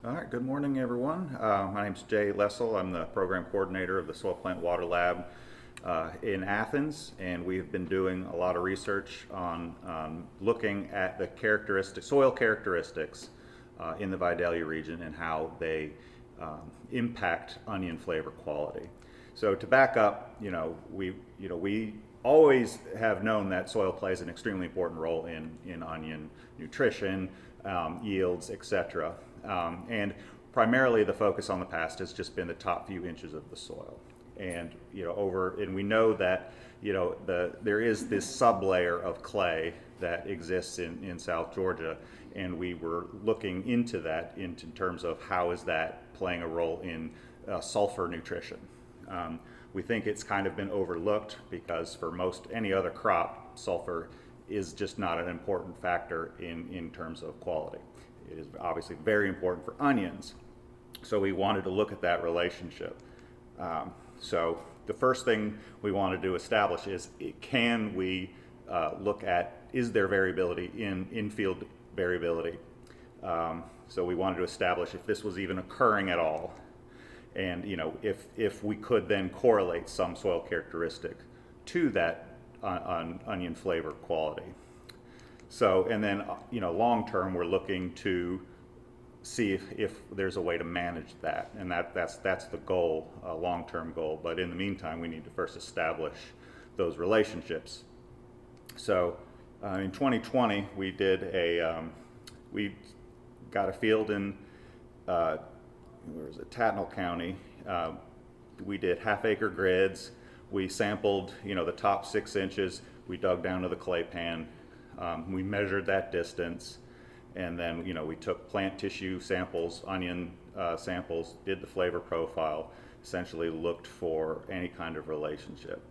All right, good morning, everyone. My name is Jay Lessel. I'm the program coordinator of the Soil Plant Water Lab in Athens, and we've been doing a lot of research on looking at the soil characteristics in the Vidalia region and how they impact onion flavor quality. So to back up, we always have known that soil plays an extremely important role in onion nutrition, yields, etc. And primarily the focus on the past has just been the top few inches of the soil. And we know that there is this sublayer of clay that exists in South Georgia, and we were looking into that in terms of how is that playing a role in sulfur nutrition. We think it's kind of been overlooked because for most any other crop, sulfur is just not an important factor in terms of quality. It is obviously very important for onions, so we wanted to look at that relationship. So the first thing we wanted to establish is, can we look at, is there variability in field variability? So we wanted to establish if this was even occurring at all, and if we could then correlate some soil characteristic to that onion flavor quality. So, and then, long term, we're looking to see if there's a way to manage that, and that's the goal, long-term goal. But in the meantime, we need to first establish those relationships. So, in 2020, we got a field in Tattnall County. We did half-acre grids. We sampled, the top 6 inches. We dug down to the clay pan. We measured that distance, and then we took plant tissue samples, onion samples, did the flavor profile, essentially looked for any kind of relationship.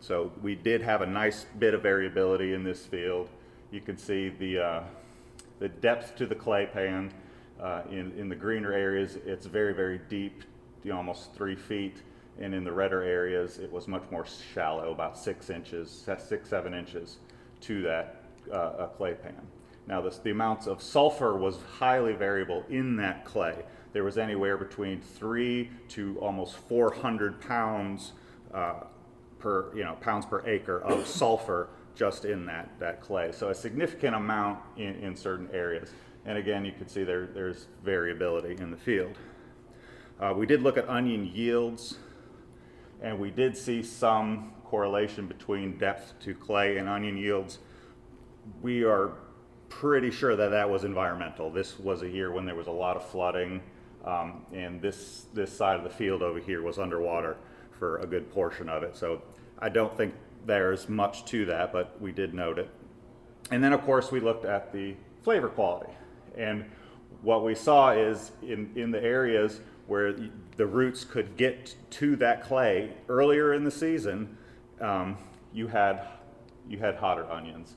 So we did have a nice bit of variability in this field. You can see the depth to the clay pan. In the greener areas, it's very, very deep, almost 3 feet. And in the redder areas, it was much more shallow, about 6 inches, 7 inches to that clay pan. Now, the amounts of sulfur was highly variable in that clay. There was anywhere between 3 to almost 400 pounds per acre of sulfur just in that clay. So a significant amount in certain areas. And again, you can see there's variability in the field. We did look at onion yields, and we did see some correlation between depth to clay and onion yields. We are pretty sure that was environmental. This was a year when there was a lot of flooding, and this side of the field over here was underwater for a good portion of it. So I don't think there's much to that, but we did note it. And then, of course, we looked at the flavor quality. And what we saw is in the areas where the roots could get to that clay earlier in the season, you had hotter onions.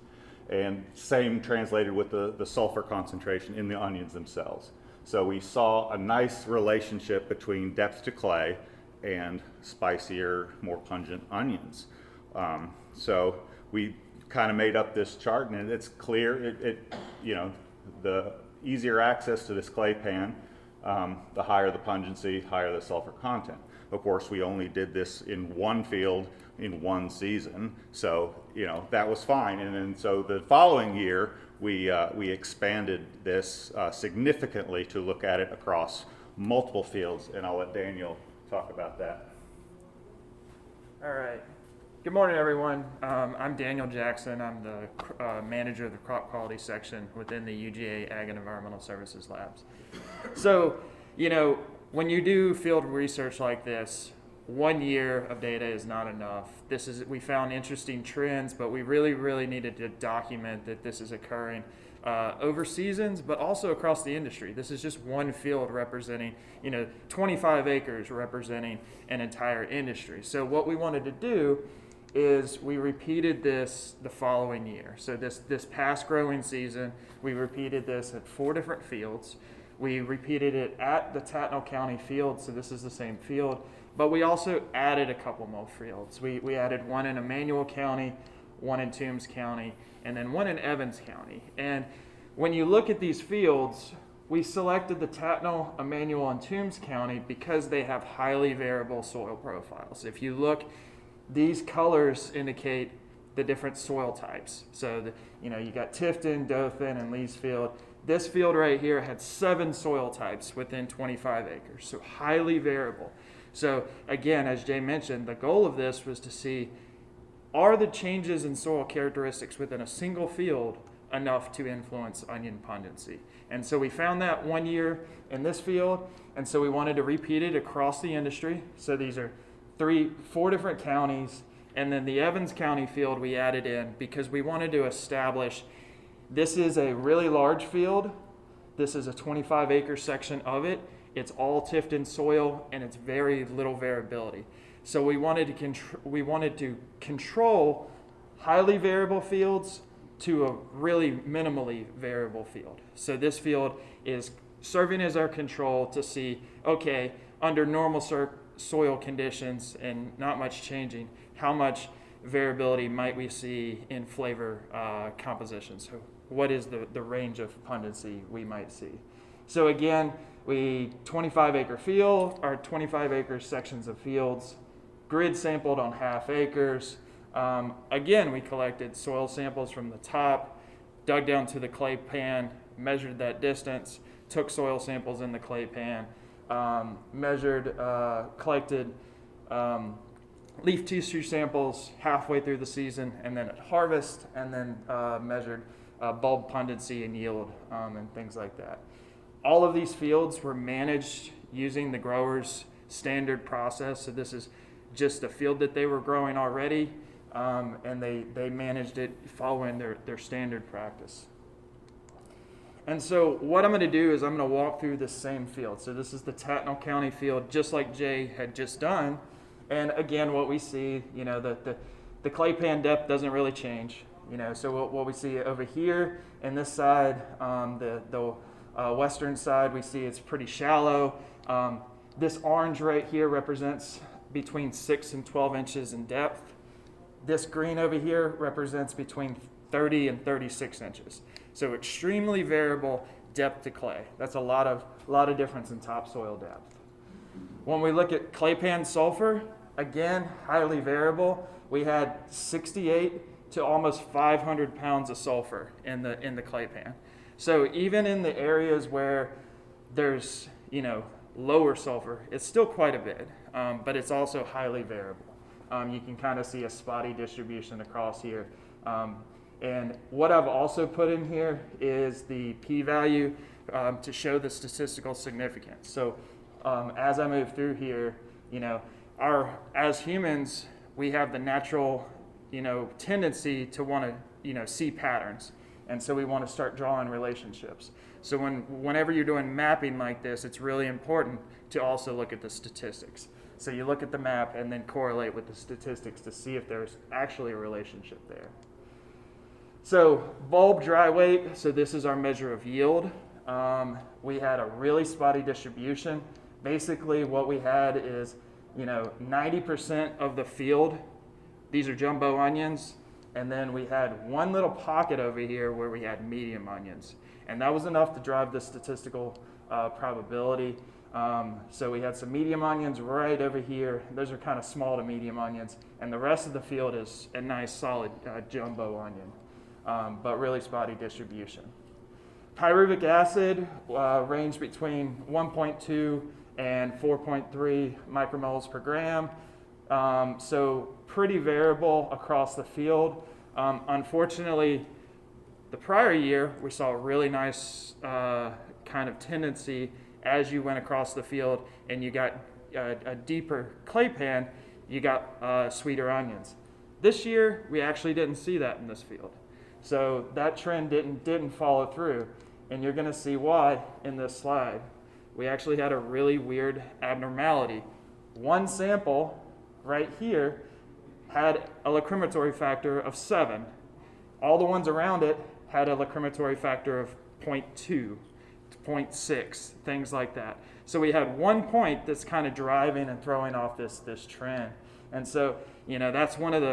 And same translated with the sulfur concentration in the onions themselves. So we saw a nice relationship between depth to clay and spicier, more pungent onions. So we kind of made up this chart, and it's clear. The easier access to this clay pan, the higher the pungency, higher the sulfur content. Of course, we only did this in one field in one season, so that was fine. And then so the following year, we expanded this significantly to look at it across multiple fields, and I'll let Daniel talk about that. All right. Good morning, everyone. I'm Daniel Jackson. I'm the manager of the crop quality section within the UGA Ag and Environmental Services Labs. So, when you do field research like this, 1 year of data is not enough. We found interesting trends, but we really needed to document that this is occurring over seasons, but also across the industry. This is just one field representing, 25 acres representing an entire industry. So what we wanted to do is we repeated this the following year. So this past growing season, we repeated this at 4 different fields. We repeated it at the Tattnall County field, so this is the same field, but we also added a couple more fields. We added one in Emmanuel County, one in Toombs County, and then one in Evans County. And when you look at these fields, we selected the Tattnall, Emmanuel, and Toombs County because they have highly variable soil profiles. If you look, these colors indicate the different soil types. So, you got Tifton, Dothan, and Leesfield. This field right here had 7 soil types within 25 acres, so highly variable. So again, as Jay mentioned, the goal of this was to see, are the changes in soil characteristics within a single field enough to influence onion pungency? And so we found that one year in this field, and so we wanted to repeat it across the industry. So these are 4 different counties, and then the Evans County field we added in because we wanted to establish this is a really large field. This is a 25-acre section of it. It's all Tifton soil, and it's very little variability. So we wanted to control highly variable fields to a really minimally variable field. So this field is serving as our control to see, okay, under normal soil conditions and not much changing, how much variability might we see in flavor composition? So what is the range of pungency we might see? So again, 25-acre field, or 25-acre sections of fields, grid sampled on half acres. Again, we collected soil samples from the top, dug down to the clay pan, measured that distance, took soil samples in the clay pan, collected leaf tissue samples halfway through the season, and then at harvest, and then measured bulb pungency and yield and things like that. All of these fields were managed using the grower's standard process. So this is just a field that they were growing already, and they managed it following their standard practice. And so what I'm going to do is I'm going to walk through this same field. So this is the Tattnall County field, just like Jay had just done. And again, what we see, the clay pan depth doesn't really change. So what we see over here in this side, the western side, we see it's pretty shallow. This orange right here represents between 6 and 12 inches in depth. This green over here represents between 30 and 36 inches. So extremely variable depth to clay. That's a lot of difference in topsoil depth. When we look at clay pan sulfur, again, highly variable. We had 68 to almost 500 pounds of sulfur in the clay pan. So even in the areas where there's lower sulfur, it's still quite a bit, but it's also highly variable. You can kind of see a spotty distribution across here. And what I've also put in here is the p-value to show the statistical significance. So as I move through here, as humans, we have the natural, tendency to want to, see patterns. And so we want to start drawing relationships. So whenever you're doing mapping like this, it's really important to also look at the statistics. So you look at the map and then correlate with the statistics to see if there's actually a relationship there. So bulb dry weight, so this is our measure of yield. We had a really spotty distribution. Basically what we had is, 90% of the field, these are jumbo onions, and then we had one little pocket over here where we had medium onions. And that was enough to drive the statistical probability. So we had some medium onions right over here. Those are kind of small to medium onions. And the rest of the field is a nice solid jumbo onion, but really spotty distribution. Pyruvic acid ranged between 1.2 and 4.3 micromoles per gram. So pretty variable across the field. Unfortunately, the prior year, we saw a really nice kind of tendency as you went across the field and you got a deeper clay pan, you got sweeter onions. This year, we actually didn't see that in this field. So that trend didn't follow through, and you're going to see why in this slide. We actually had a really weird abnormality. One sample right here had a lacrimatory factor of 7. All the ones around it had a lacrimatory factor of 0.2, 0.6, things like that. So we had one point that's kind of driving and throwing off this trend. And so, that's one of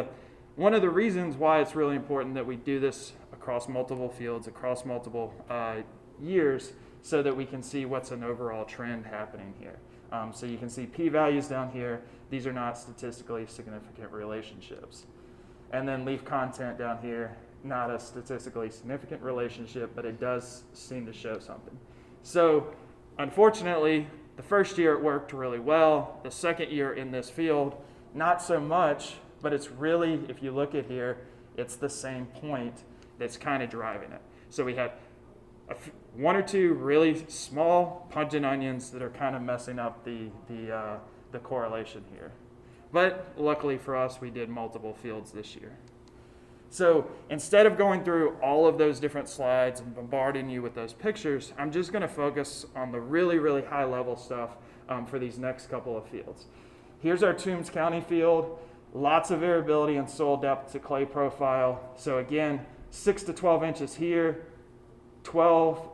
the reasons why it's really important that we do this across multiple fields, across multiple years so that we can see what's an overall trend happening here. So you can see p-values down here. These are not statistically significant relationships. And then leaf content down here, not a statistically significant relationship, but it does seem to show something. So unfortunately, the first year it worked really well. The second year in this field, not so much, but it's really, if you look at here, it's the same point that's kind of driving it. So we had one or two really small pungent onions that are kind of messing up the correlation here. But luckily for us, we did multiple fields this year. So instead of going through all of those different slides and bombarding you with those pictures, I'm just going to focus on the really, really high level stuff for these next couple of fields. Here's our Toombs County field. Lots of variability in soil depth to clay profile. So again, 6 to 12 inches here, 12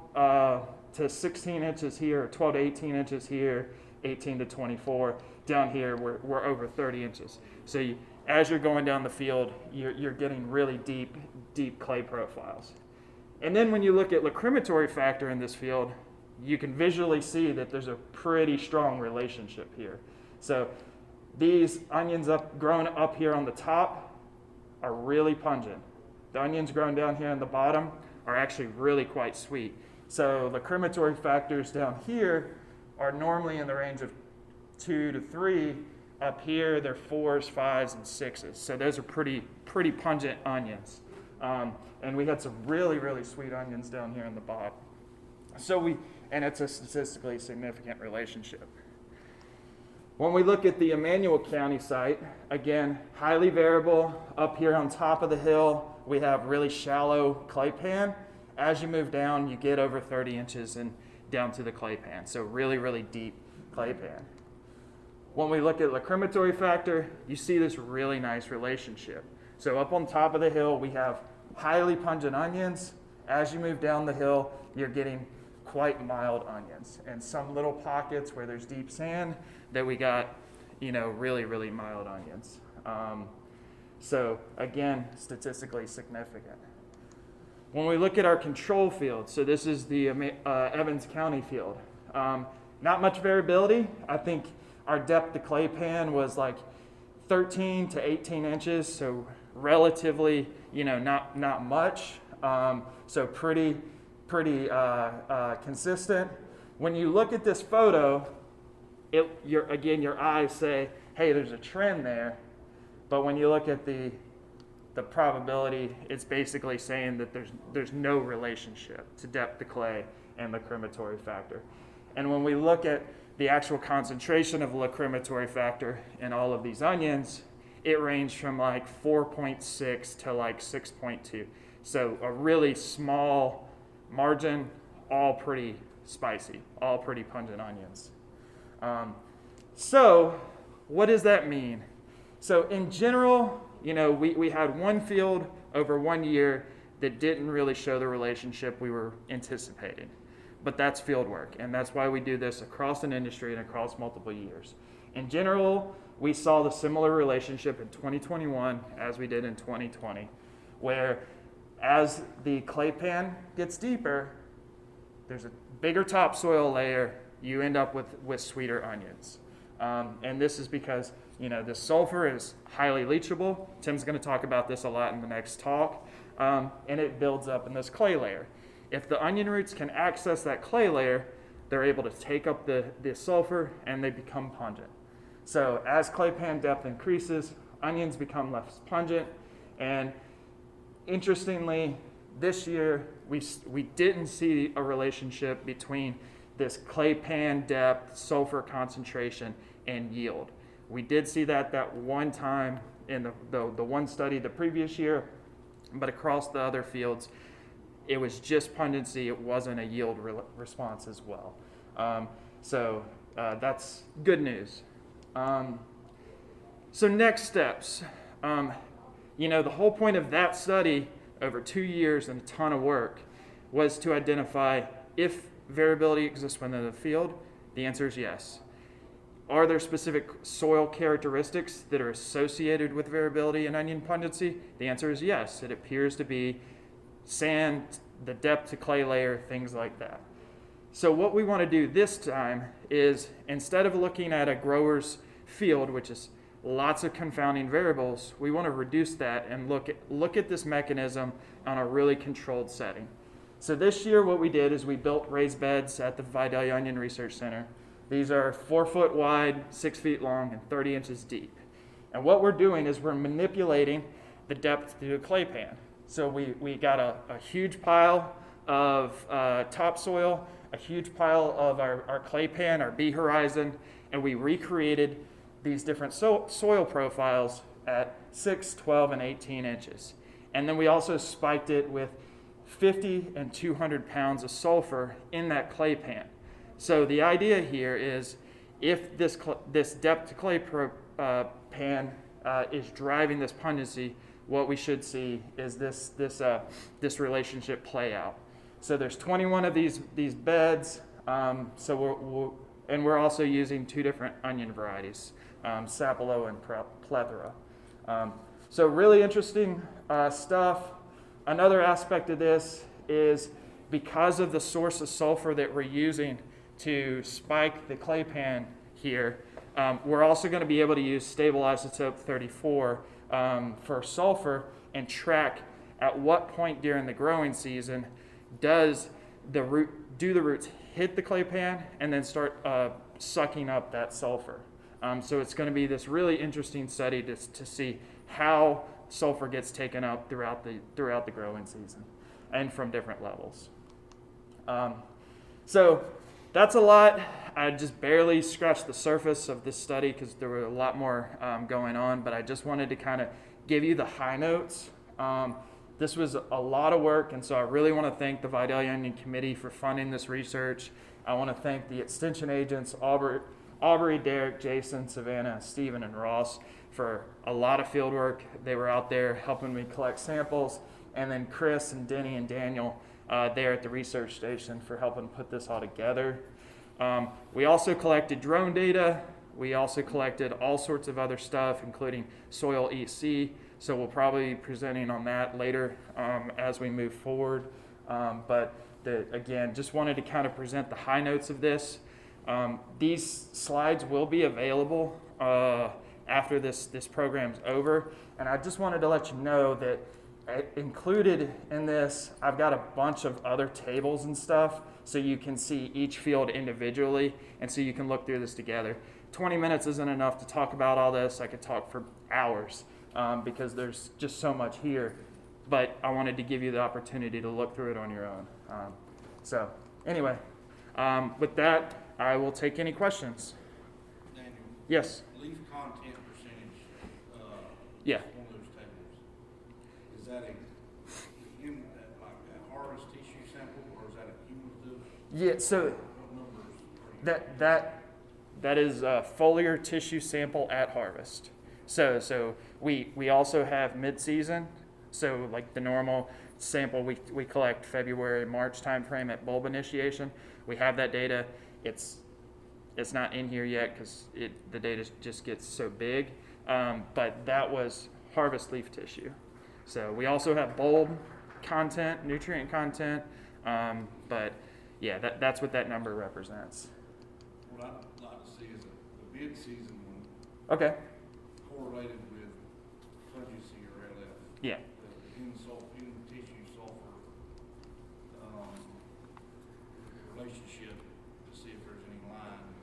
to 16 inches here, 12 to 18 inches here, 18 to 24. Down here, we're over 30 inches. So as you're going down the field, you're getting really deep clay profiles. And then when you look at lacrimatory factor in this field, you can visually see that there's a pretty strong relationship here. So these onions grown up here on the top are really pungent. The onions grown down here on the bottom are actually really quite sweet. So lacrimatory factors down here are normally in the range of 2 to 3. Up here, they're 4s, 5s, and 6s. So those are pretty pungent onions. And we had some really, really sweet onions down here in the bottom. And it's a statistically significant relationship. When we look at the Emmanuel County site, again, highly variable. Up here on top of the hill, we have really shallow clay pan. As you move down, you get over 30 inches and down to the clay pan. So really, really deep clay pan. When we look at lacrimatory factor, you see this really nice relationship. So up on top of the hill, we have highly pungent onions. As you move down the hill, you're getting quite mild onions. And some little pockets where there's deep sand that we got, really, really mild onions. So again, statistically significant. When we look at our control field, so this is the Evans County field. Not much variability. I think our depth to clay pan was like 13 to 18 inches, so relatively, not much. So pretty consistent. When you look at this photo, your eyes say, hey, there's a trend there. But when you look at the probability, it's basically saying that there's no relationship to depth to clay and lacrimatory factor. And when we look at the actual concentration of lacrimatory factor in all of these onions, it ranged from like 4.6 to like 6.2. So a really small margin, all pretty spicy, all pretty pungent onions. So what does that mean? So in general, we had one field over 1 year that didn't really show the relationship we were anticipating. But that's field work, and that's why we do this across an industry and across multiple years. In general, we saw the similar relationship in 2021 as we did in 2020, where as the clay pan gets deeper, there's a bigger topsoil layer, you end up with sweeter onions. And this is because, the sulfur is highly leachable. Tim's going to talk about this a lot in the next talk, and it builds up in this clay layer. If the onion roots can access that clay layer, they're able to take up the sulfur and they become pungent. So as clay pan depth increases, onions become less pungent. And interestingly, this year we didn't see a relationship between this clay pan depth, sulfur concentration, and yield. We did see that one time in the one study the previous year, but across the other fields, it was just pungency. It wasn't a yield response as well. So that's good news. So next steps. The whole point of that study over 2 years and a ton of work was to identify if variability exists within the field. The answer is yes. Are there specific soil characteristics that are associated with variability in onion pungency? The answer is yes. It appears to be sand, the depth to clay layer, things like that. So what we want to do this time is, instead of looking at a grower's field, which is lots of confounding variables, we want to reduce that and look at this mechanism on a really controlled setting. So this year what we did is we built raised beds at the Vidalia Onion Research Center. These are 4 foot wide, 6 feet long, and 30 inches deep. And what we're doing is we're manipulating the depth to a clay pan. So we got a huge pile of topsoil, a huge pile of our clay pan, our B horizon, and we recreated these different soil profiles at 6, 12, and 18 inches. And then we also spiked it with 50 and 200 pounds of sulfur in that clay pan. So the idea here is, if this depth to clay pan is driving this pungency, what we should see is this relationship play out. So there's 21 of these beds. So we're also using 2 different onion varieties, Sapelo and Plethora. So really interesting stuff. Another aspect of this is, because of the source of sulfur that we're using to spike the clay pan here, we're also going to be able to use stable isotope 34 for sulfur and track at what point during the growing season do the roots hit the clay pan and then start sucking up that sulfur. So it's going to be this really interesting study to see how sulfur gets taken up throughout the growing season and from different levels. So that's a lot. I just barely scratched the surface of this study because there were a lot more going on, but I just wanted to kind of give you the high notes. This was a lot of work, and so I really want to thank the Vidalia Onion Committee for funding this research. I want to thank the extension agents, Aubrey, Derek, Jason, Savannah, Stephen, and Ross, for a lot of field work. They were out there helping me collect samples, and then Chris and Denny and Daniel there at the research station for helping put this all together. We also collected drone data. We also collected all sorts of other stuff, including soil EC. So we'll probably be presenting on that later as we move forward. But again, just wanted to kind of present the high notes of this. These slides will be available after this program's over. And I just wanted to let you know that included in this, I've got a bunch of other tables and stuff, so you can see each field individually, and so you can look through this together. 20 minutes isn't enough to talk about all this. I could talk for hours because there's just so much here, but I wanted to give you the opportunity to look through it on your own. So anyway, with that, I will take any questions. Daniel, Yes. leaf content percentage, Yeah. one of those tables, is that like a harvest tissue sample, or is that a cumulative? Yeah. So What numbers are you that is a foliar tissue sample at harvest. So we also have mid-season. So like the normal sample we collect February, March timeframe at bulb initiation. We have that data. It's not in here yet because the data just gets so big. But that was harvest leaf tissue. So we also have bulb content, nutrient content. But yeah, that's what that number represents. What I'd like to see is the mid-season one Okay. correlated with pungency or LF. Yeah. The in tissue sulfur relationship, to see if there's any line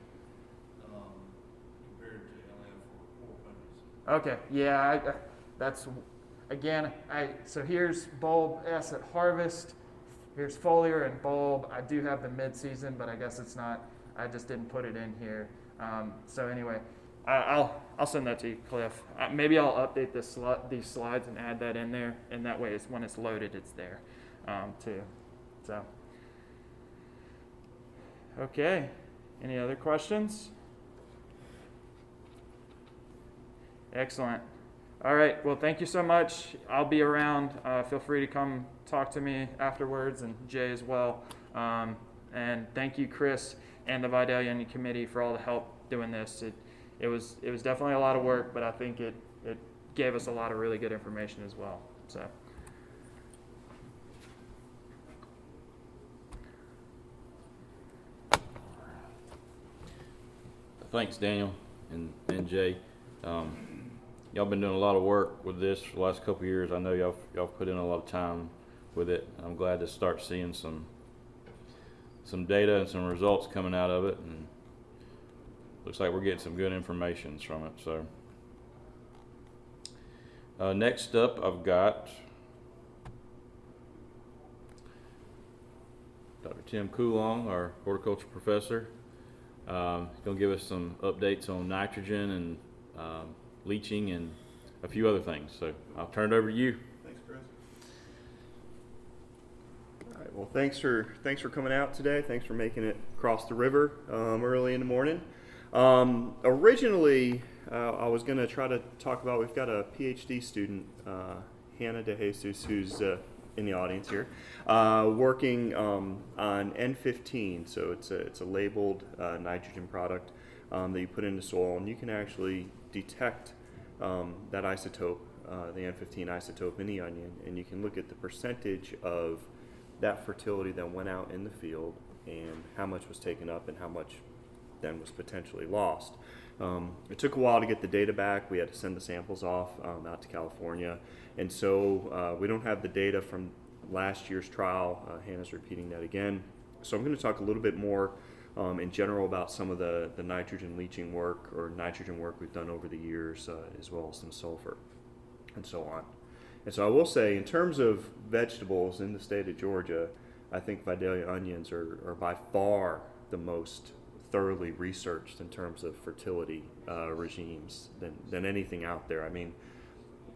compared to LF or pungency. Okay. Yeah. That's again. So here's bulb S at harvest. Here's foliar and bulb. I do have the mid-season, but I guess it's not. I just didn't put it in here. So anyway, I'll send that to you, Cliff. Maybe I'll update these slides and add that in there, and that way, when it's loaded, it's there too. So, okay. Any other questions? Excellent. All right. Well, thank you so much. I'll be around. Feel free to come talk to me afterwards, and Jay as well. And thank you, Chris, and the Vidalia Onion Committee for all the help doing this. It was definitely a lot of work, but I think it gave us a lot of really good information as well. So thanks Daniel and Jay. Y'all been doing a lot of work with this for the last couple of years. I know y'all put in a lot of time with it. I'm glad to start seeing some data and some results coming out of it, and looks like we're getting some good information from it. So next up, I've got Dr. Tim Coulong, our horticulture professor. He's going to give us some updates on nitrogen and leaching and a few other things. So I'll turn it over to you. Thanks, Chris. All right. Well, thanks for coming out today. Thanks for making it across the river early in the morning. Originally, I was going to try to talk about. We've got a PhD student, Hannah De Jesus, who's in the audience here, working on N15. So it's a labeled nitrogen product that you put into soil, and you can actually detect that isotope, the N15 isotope in the onion, and you can look at the percentage of that fertility that went out in the field and how much was taken up and how much then was potentially lost. It took a while to get the data back. We had to send the samples off out to California, and so we don't have the data from last year's trial. Hannah's repeating that again. So I'm going to talk a little bit more in general about some of the nitrogen leaching work or nitrogen work we've done over the years, as well as some sulfur and so on. And so I will say, in terms of vegetables in the state of Georgia, I think Vidalia onions are by far the most thoroughly researched in terms of fertility regimes than anything out there. I mean,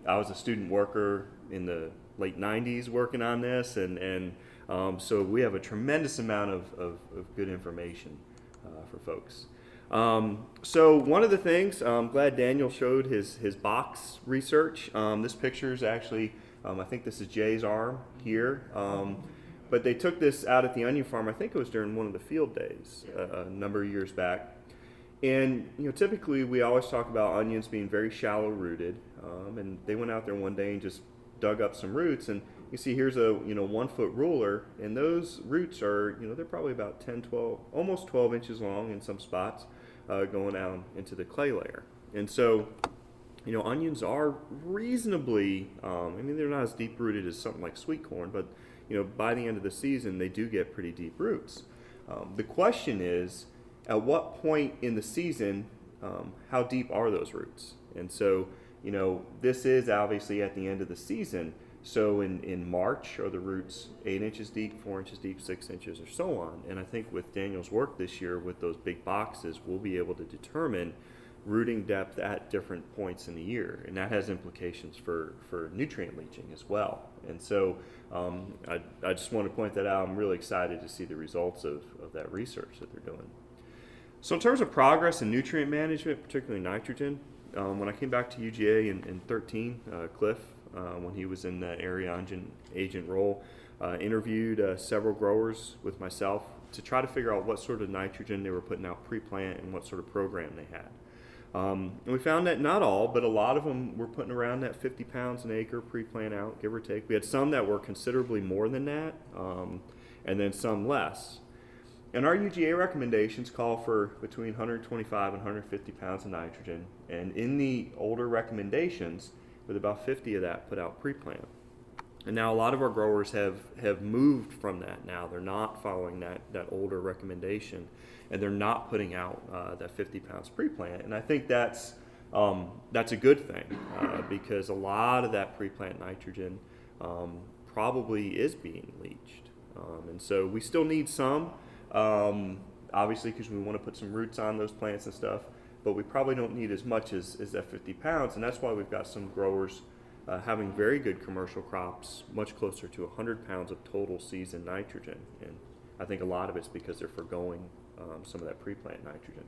I was a student worker in the late 90s working on this, and so we have a tremendous amount of good information for folks. So one of the things, I'm glad Daniel showed his box research. This picture is actually, I think this is Jay's arm here. But they took this out at the onion farm. I think it was during one of the field days a number of years back. And typically we always talk about onions being very shallow rooted. And they went out there one day and just dug up some roots. And you see here's a 1 foot ruler, and those roots are they're probably about 10, 12, almost 12 inches long in some spots, going down into the clay layer. And so onions are reasonably, they're not as deep rooted as something like sweet corn, but by the end of the season, they do get pretty deep roots. The question is, at what point in the season, how deep are those roots? And so, this is obviously at the end of the season. So in March, are the roots 8 inches deep, 4 inches deep, 6 inches, or so on? And I think with Daniel's work this year with those big boxes, we'll be able to determine rooting depth at different points in the year, and that has implications for nutrient leaching as well. And so I just want to point that out. I'm really excited to see the results of that research that they're doing. So in terms of progress in nutrient management, particularly nitrogen, when I came back to UGA in 13, Cliff, when he was in the area agent role, interviewed several growers with myself to try to figure out what sort of nitrogen they were putting out pre-plant and what sort of program they had. And we found that not all, but a lot of them were putting around that 50 pounds an acre pre-plant out, give or take. We had some that were considerably more than that, and then some less. And our UGA recommendations call for between 125 and 150 pounds of nitrogen. And in the older recommendations, with about 50 of that put out pre-plant. And now a lot of our growers have moved from that now. They're not following that older recommendation, and they're not putting out that 50 pounds pre-plant. And I think that's a good thing because a lot of that pre-plant nitrogen probably is being leached. And so we still need some, obviously, because we want to put some roots on those plants and stuff, but we probably don't need as much as that 50 pounds. And that's why we've got some growers having very good commercial crops, much closer to 100 pounds of total season nitrogen. And I think a lot of it's because they're forgoing some of that pre-plant nitrogen.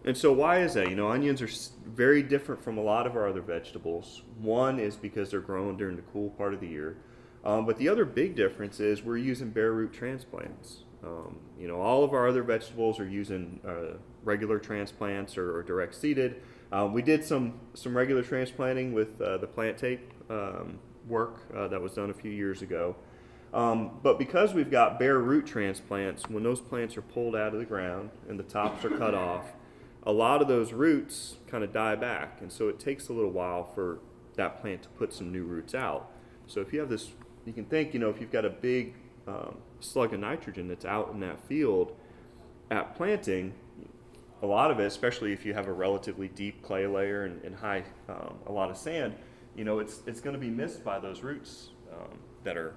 And so why is that? Onions are very different from a lot of our other vegetables. One is because they're grown during the cool part of the year. But the other big difference is we're using bare root transplants. All of our other vegetables are using regular transplants or direct seeded. We did some regular transplanting with the plant tape work that was done a few years ago. But because we've got bare root transplants, when those plants are pulled out of the ground and the tops are cut off, a lot of those roots kind of die back. And so it takes a little while for that plant to put some new roots out. So if you have this, you can think, if you've got a big slug of nitrogen that's out in that field at planting, a lot of it, especially if you have a relatively deep clay layer and high, a lot of sand, it's going to be missed by those roots that are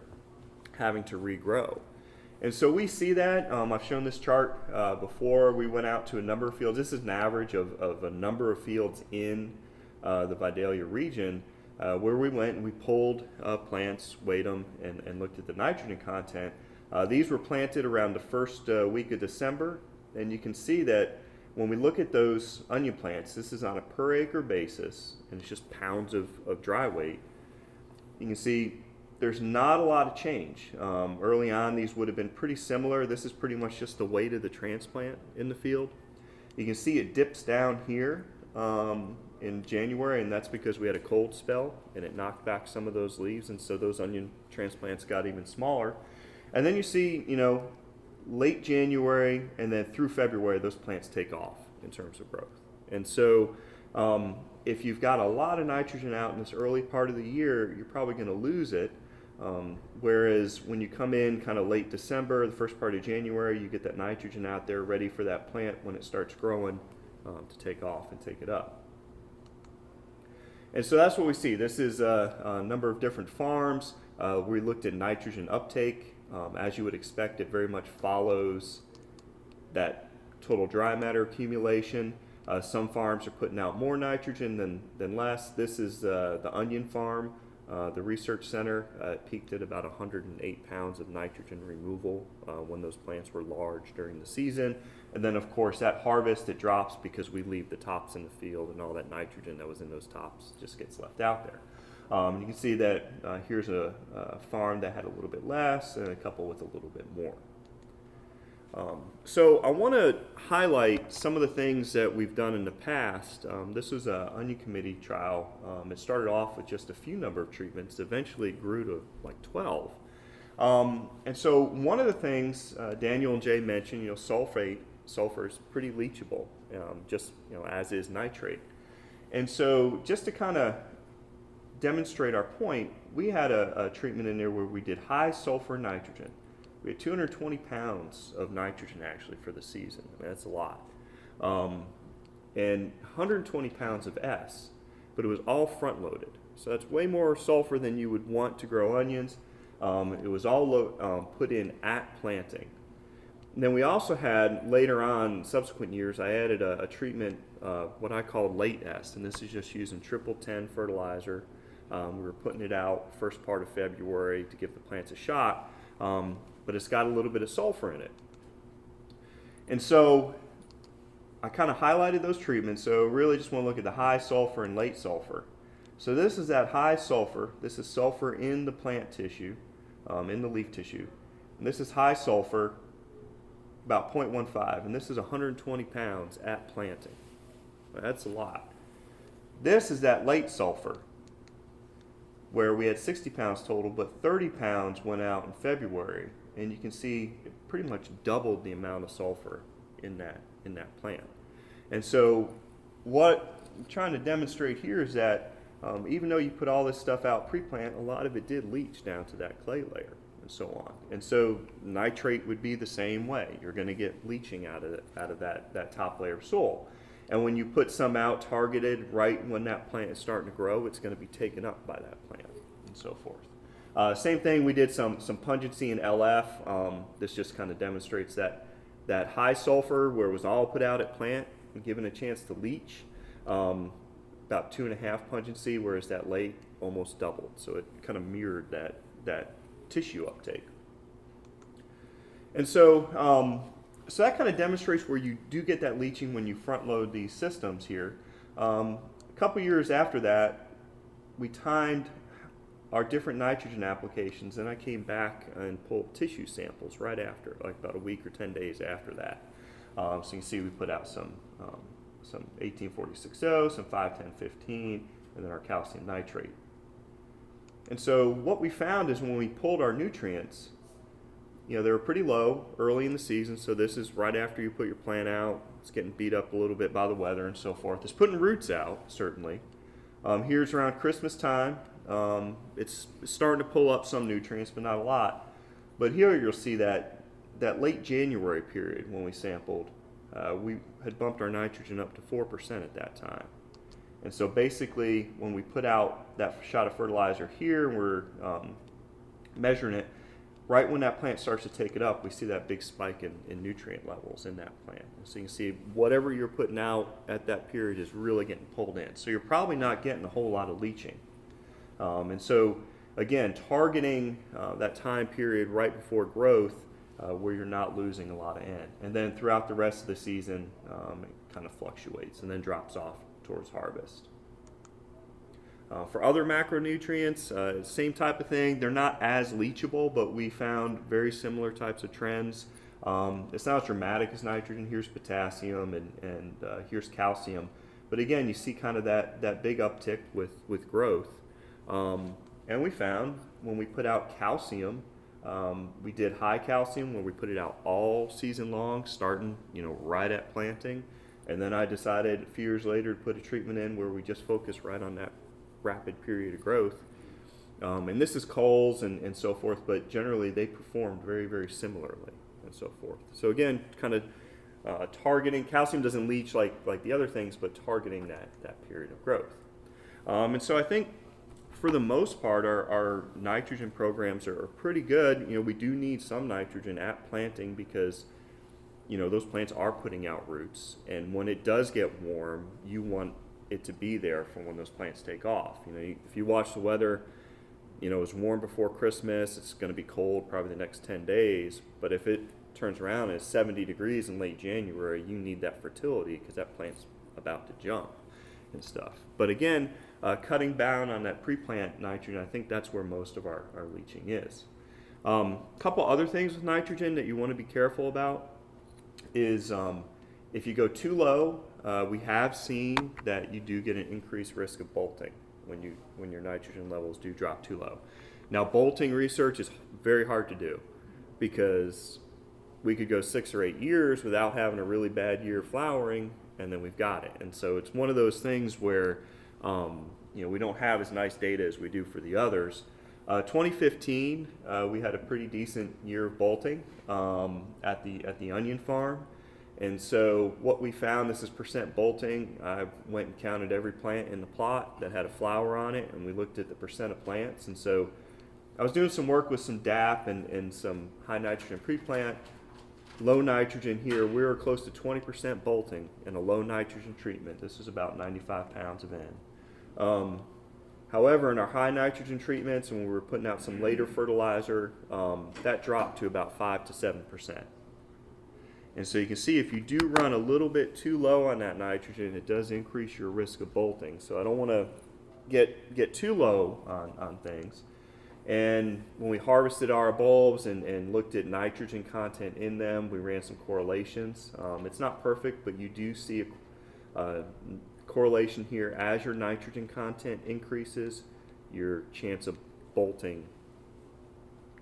having to regrow. And so we see that. I've shown this chart before. We went out to a number of fields. This is an average of a number of fields in the Vidalia region where we went and we pulled plants, weighed them, and looked at the nitrogen content. These were planted around the first week of December, and you can see that when we look at those onion plants, this is on a per acre basis, and it's just pounds of dry weight. You can see there's not a lot of change. Early on, these would have been pretty similar. This is pretty much just the weight of the transplant in the field. You can see it dips down here in January, and that's because we had a cold spell, and it knocked back some of those leaves, and so those onion transplants got even smaller. And then you see, late January and then through February, those plants take off in terms of growth. And so if you've got a lot of nitrogen out in this early part of the year, you're probably going to lose it. Whereas when you come in kind of late December, the first part of January, you get that nitrogen out there ready for that plant when it starts growing to take off and take it up. And so that's what we see. This is a number of different farms. We looked at nitrogen uptake. As you would expect, it very much follows that total dry matter accumulation. Some farms are putting out more nitrogen than less. This is the onion farm. The research center peaked at about 108 pounds of nitrogen removal when those plants were large during the season. And then, of course, at harvest, it drops because we leave the tops in the field, and all that nitrogen that was in those tops just gets left out there. You can see that here's a farm that had a little bit less and a couple with a little bit more. So I want to highlight some of the things that we've done in the past. This was an onion committee trial. It started off with just a few number of treatments. Eventually it grew to like 12. And so one of the things Daniel and Jay mentioned, sulfur is pretty leachable, as is nitrate. And so just to kind of demonstrate our point, we had a treatment in there where we did high sulfur nitrogen. We had 220 pounds of nitrogen actually for the season. I mean, that's a lot. And 120 pounds of S, but it was all front loaded. So that's way more sulfur than you would want to grow onions. It was all put in at planting. And then we also had, later on, subsequent years, I added a treatment, what I call late S, and this is just using 10-10 fertilizer. We were putting it out first part of February to give the plants a shot, but it's got a little bit of sulfur in it. And so I kind of highlighted those treatments, so really just want to look at the high sulfur and late sulfur. So this is that high sulfur. This is sulfur in the plant tissue, in the leaf tissue. And this is high sulfur, about 0.15, and this is 120 pounds at planting. That's a lot. This is that late sulfur, where we had 60 pounds total, but 30 pounds went out in February, and you can see it pretty much doubled the amount of sulfur in that plant. And so what I'm trying to demonstrate here is that even though you put all this stuff out pre-plant, a lot of it did leach down to that clay layer and so on. And so nitrate would be the same way. You're going to get leaching out of that top layer of soil. And when you put some out targeted right when that plant is starting to grow, it's going to be taken up by that plant and so forth. Same thing, we did some pungency in LF. This just kind of demonstrates that high sulfur where it was all put out at plant and given a chance to leach, about 2.5 pungency, whereas that late almost doubled. So it kind of mirrored that tissue uptake. And so that kind of demonstrates where you do get that leaching when you front load these systems here. A couple years after that, we timed our different nitrogen applications, and I came back and pulled tissue samples right after, like about a week or 10 days after that. So you can see we put out some 1846O, some 51015, and then our calcium nitrate. And so what we found is when we pulled our nutrients, they were pretty low early in the season, so this is right after you put your plant out. It's getting beat up a little bit by the weather and so forth. It's putting roots out, certainly. Here's around Christmas time. It's starting to pull up some nutrients, but not a lot. But here you'll see that late January period when we sampled, we had bumped our nitrogen up to 4% at that time. And so basically, when we put out that shot of fertilizer here, we're measuring it, right when that plant starts to take it up, we see that big spike in nutrient levels in that plant. And so you can see whatever you're putting out at that period is really getting pulled in. So you're probably not getting a whole lot of leaching. And so, again, targeting that time period right before growth where you're not losing a lot of N. And then throughout the rest of the season, it kind of fluctuates and then drops off towards harvest. For other macronutrients, same type of thing. They're not as leachable, but we found very similar types of trends. It's not as dramatic as nitrogen. Here's potassium and here's calcium. But again, you see kind of that big uptick with growth. And we found when we put out calcium, we did high calcium where we put it out all season long, starting right at planting. And then I decided a few years later to put a treatment in where we just focus right on that rapid period of growth. And this is Coles and so forth, but generally they performed very, very similarly and so forth. So again, kind of targeting, calcium doesn't leach like the other things, but targeting that period of growth. And so I think for the most part, our nitrogen programs are pretty good. We do need some nitrogen at planting because those plants are putting out roots, and when it does get warm, you want it to be there for when those plants take off. If you watch the weather, it's warm before Christmas, it's going to be cold probably the next 10 days, but if it turns around and it's 70 degrees in late January, you need that fertility because that plant's about to jump and stuff. But again, cutting down on that pre-plant nitrogen, I think that's where most of our leaching is. Couple other things with nitrogen that you want to be careful about is if you go too low, we have seen that you do get an increased risk of bolting when your nitrogen levels do drop too low. Now, bolting research is very hard to do because we could go 6 or 8 years without having a really bad year of flowering, and then we've got it. And so it's one of those things where we don't have as nice data as we do for the others. 2015, we had a pretty decent year of bolting at the onion farm. And so what we found, this is percent bolting. I went and counted every plant in the plot that had a flower on it, and we looked at the percent of plants. And so I was doing some work with some DAP and some high nitrogen pre-plant. Low nitrogen here, we were close to 20% bolting in a low nitrogen treatment. This is about 95 pounds of N. However, in our high nitrogen treatments, and when we were putting out some later fertilizer, that dropped to about 5 to 7%. And so you can see if you do run a little bit too low on that nitrogen, it does increase your risk of bolting. So I don't want to get too low on things. And when we harvested our bulbs and looked at nitrogen content in them, we ran some correlations. It's not perfect, but you do see a correlation here. As your nitrogen content increases, your chance of bolting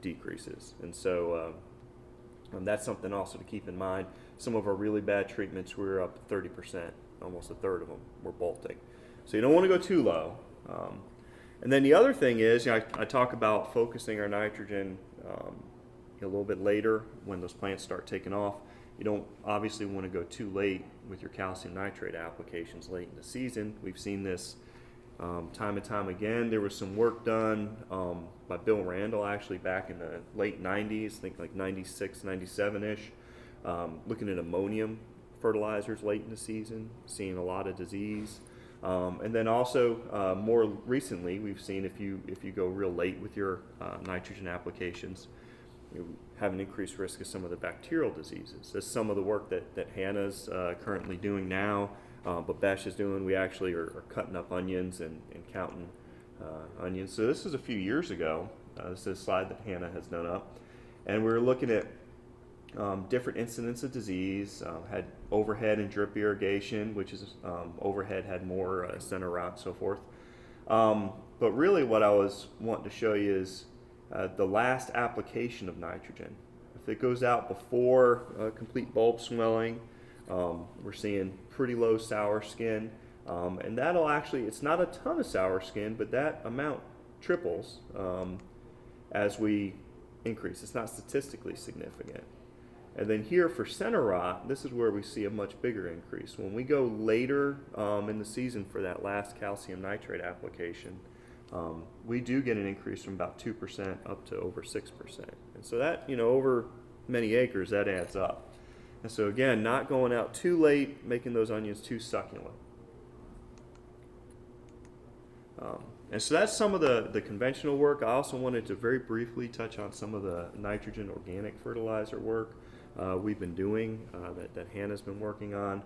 decreases. And so that's something also to keep in mind. Some of our really bad treatments, we were up to 30%, almost a third of them were bolting. So you don't want to go too low. And then the other thing is, I talk about focusing our nitrogen a little bit later when those plants start taking off. You don't obviously want to go too late with your calcium nitrate applications late in the season. We've seen this time and time again. There was some work done by Bill Randall actually back in the late 90s, I think like 96, 97-ish, looking at ammonium fertilizers late in the season, seeing a lot of disease. And then also more recently, we've seen if you go real late with your nitrogen applications, you have an increased risk of some of the bacterial diseases. That's some of the work that Hannah's currently doing now, but Besh is doing. We actually are cutting up onions and counting onions. So this is a few years ago. This is a slide that Hannah has done up. And we were looking at different incidents of disease, had overhead and drip irrigation, which is overhead had more center rot and so forth. But really what I was wanting to show you is the last application of nitrogen. If it goes out before complete bulb swelling, we're seeing pretty low sour skin. And that'll actually, it's not a ton of sour skin, but that amount triples as we increase. It's not statistically significant. And then here for center rot, this is where we see a much bigger increase. When we go later in the season for that last calcium nitrate application, we do get an increase from about 2% up to over 6%. And so that, over many acres, that adds up. And so again, not going out too late, making those onions too succulent. And so that's some of the conventional work. I also wanted to very briefly touch on some of the nitrogen organic fertilizer work we've been doing, that Hannah's been working on.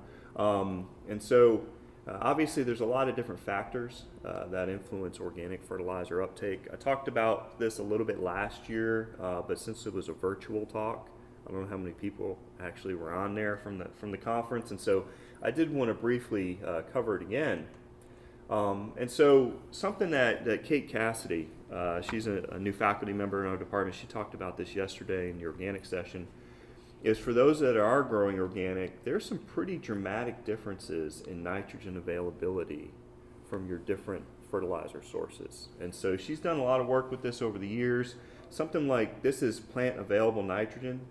And so obviously there's a lot of different factors that influence organic fertilizer uptake. I talked about this a little bit last year, but since it was a virtual talk, I don't know how many people actually were on there from the conference, and so I did want to briefly cover it again. And so something that Kate Cassidy, she's a new faculty member in our department, she talked about this yesterday in the organic session, is for those that are growing organic, there's some pretty dramatic differences in nitrogen availability from your different fertilizer sources. And so she's done a lot of work with this over the years. Something like, this is plant available nitrogen.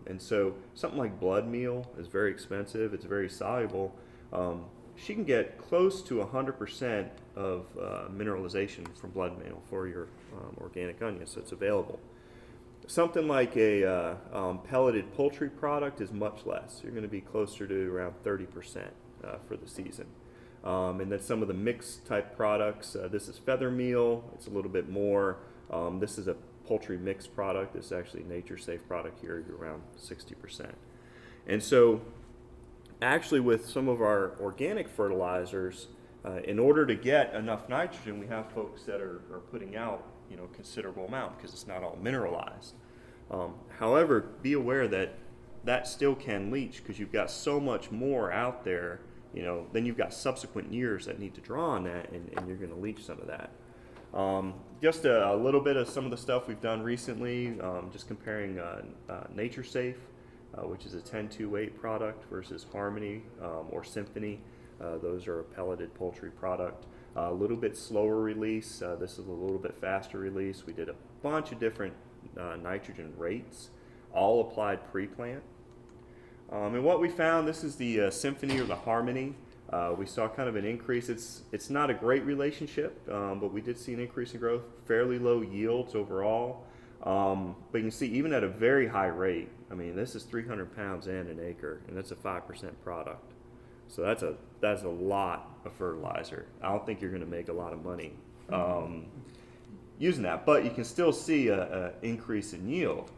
And so something like blood meal is very expensive, it's very soluble. She can get close to 100% of mineralization from blood meal for your organic onions, so it's available. Something like a pelleted poultry product is much less. You're going to be closer to around 30% for the season. And then some of the mixed type products, this is feather meal, it's a little bit more. This is a poultry mixed product. It's actually a nature safe product here, you're around 60%. And so actually with some of our organic fertilizers, in order to get enough nitrogen, we have folks that are putting out considerable amount because it's not all mineralized. However, be aware that still can leach because you've got so much more out there, then you've got subsequent years that need to draw on that, and you're going to leach some of that. Just a little bit of some of the stuff we've done recently, just comparing Nature Safe, which is a 10-2-8 product, versus Harmony or Symphony. Those are a pelleted poultry product. A little bit slower release. This is a little bit faster release. We did a bunch of different nitrogen rates, all applied pre-plant. And what we found, this is the Symphony or the Harmony. We saw kind of an increase. It's not a great relationship, but we did see an increase in growth, fairly low yields overall. But you can see even at a very high rate, this is 300 pounds in an acre, and that's a 5% product. So that's a lot of fertilizer. I don't think you're going to make a lot of money using that, but you can still see an increase in yield.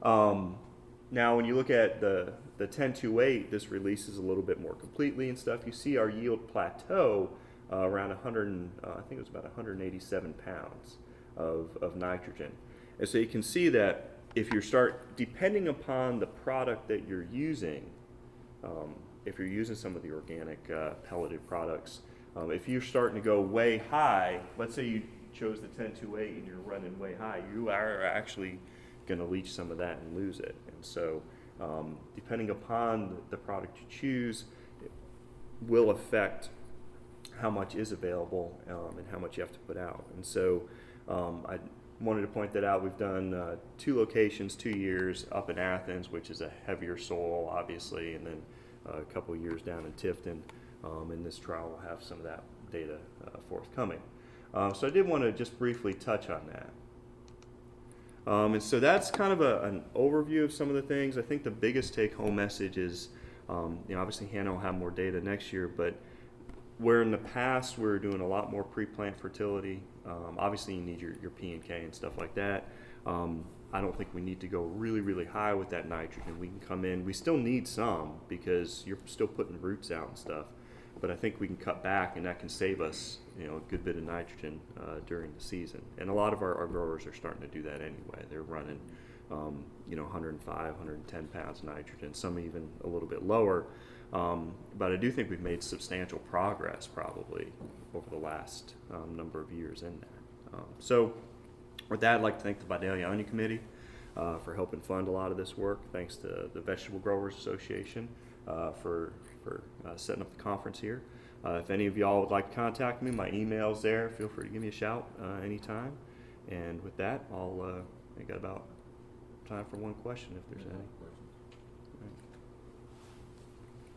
Now, when you look at the 10-2-8, this releases a little bit more completely and stuff. You see our yield plateau around 100, I think it was about 187 pounds of nitrogen. And so you can see that if you start, depending upon the product that you're using, if you're using some of the organic pelleted products, if you're starting to go way high, let's say you chose the 10-2-8 and you're running way high, you are actually going to leach some of that and lose it. And so depending upon the product you choose, it will affect how much is available and how much you have to put out. And so I wanted to point that out. We've done 2 locations, 2 years, up in Athens, which is a heavier soil, obviously, and then a couple of years down in Tifton. In this trial, we'll have some of that data forthcoming. So I did want to just briefly touch on that. And so that's kind of an overview of some of the things. I think the biggest take-home message is, obviously Hannah will have more data next year, but where in the past we were doing a lot more pre-plant fertility, obviously you need your P and K and stuff like that. I don't think we need to go really, really high with that nitrogen. We can come in, we still need some because you're still putting roots out and stuff, but I think we can cut back and that can save us, a good bit of nitrogen during the season. And a lot of our growers are starting to do that anyway. They're running, 105, 110 pounds of nitrogen, some even a little bit lower. But I do think we've made substantial progress probably over the last number of years in that. So with that, I'd like to thank the Vidalia Onion Committee for helping fund a lot of this work. Thanks to the Vegetable Growers Association for setting up the conference here. If any of y'all would like to contact me, my email's there. Feel free to give me a shout anytime. And with that, I got about time for one question if there's any.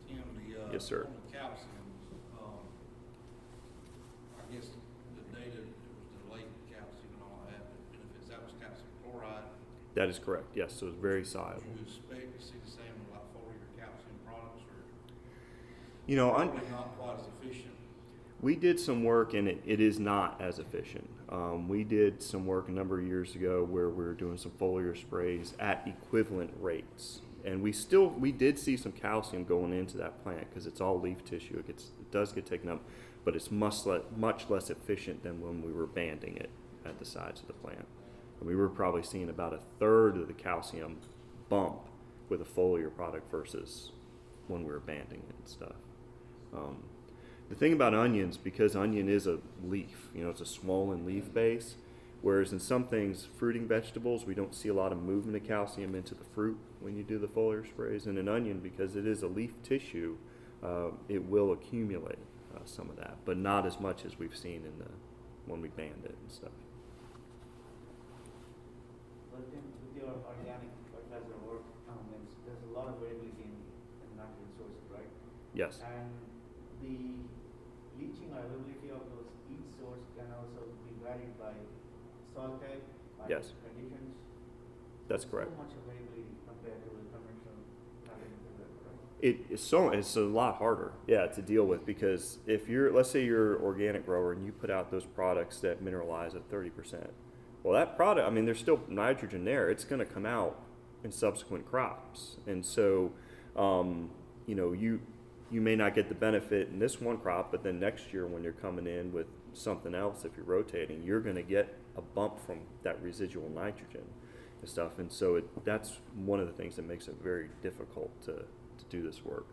Tim, Yes, sir. on the calciums, I guess the data, it was the late calcium and all that, but that was calcium chloride. That is correct. Yes, so it's very soluble. Would you expect to see the same with like foliar calcium products, or You know, probably not quite as efficient? we did some work, and it is not as efficient. We did some work a number of years ago where we were doing some foliar sprays at equivalent rates, and we did see some calcium going into that plant because it's all leaf tissue. It does get taken up, but it's much less efficient than when we were banding it at the sides of the plant. And we were probably seeing about a third of the calcium bump with a foliar product versus when we were banding it and stuff. The thing about onions, because onion is a leaf, it's a swollen leaf base, whereas in some things, fruiting vegetables, we don't see a lot of movement of calcium into the fruit when you do the foliar sprays. And an onion, because it is a leaf tissue, it will accumulate some of that, but not as much as we've seen when we band it and stuff. But then with your organic fertilizer work, there's a lot of variability in nitrogen sources, right? Yes. And the leaching availability of those each source can also be varied by soil type, Yes. conditions. That's correct. So much variability compared to the conventional nitrogen fertilizer, right? It's a lot harder, to deal with, because if let's say you're an organic grower and you put out those products that mineralize at 30%, well, that product, there's still nitrogen there. It's going to come out in subsequent crops, and so you may not get the benefit in this one crop, but then next year when you're coming in with something else, if you're rotating, you're going to get a bump from that residual nitrogen and stuff. And so that's one of the things that makes it very difficult to do this work.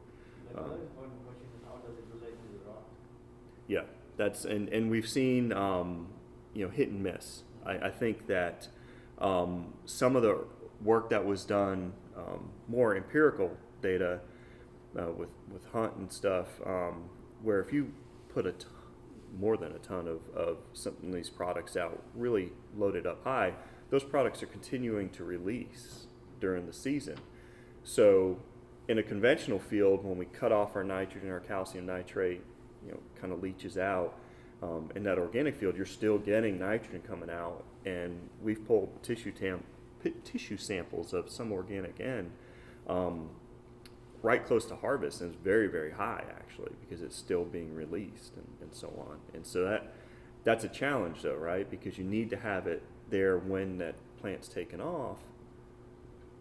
The other important question is how does it relate to the rock? Yeah, that's and we've seen hit and miss. I think that some of the work that was done, more empirical data with Hunt and stuff, where if you put more than a ton of some of these products out, really loaded up high, those products are continuing to release during the season. So in a conventional field, when we cut off our nitrogen, our calcium nitrate, kind of leaches out. In that organic field, you're still getting nitrogen coming out, and we've pulled tissue samples of some organic N right close to harvest, and it's very, very high actually, because it's still being released and so on. And so that's a challenge though, right? Because you need to have it there when that plant's taken off,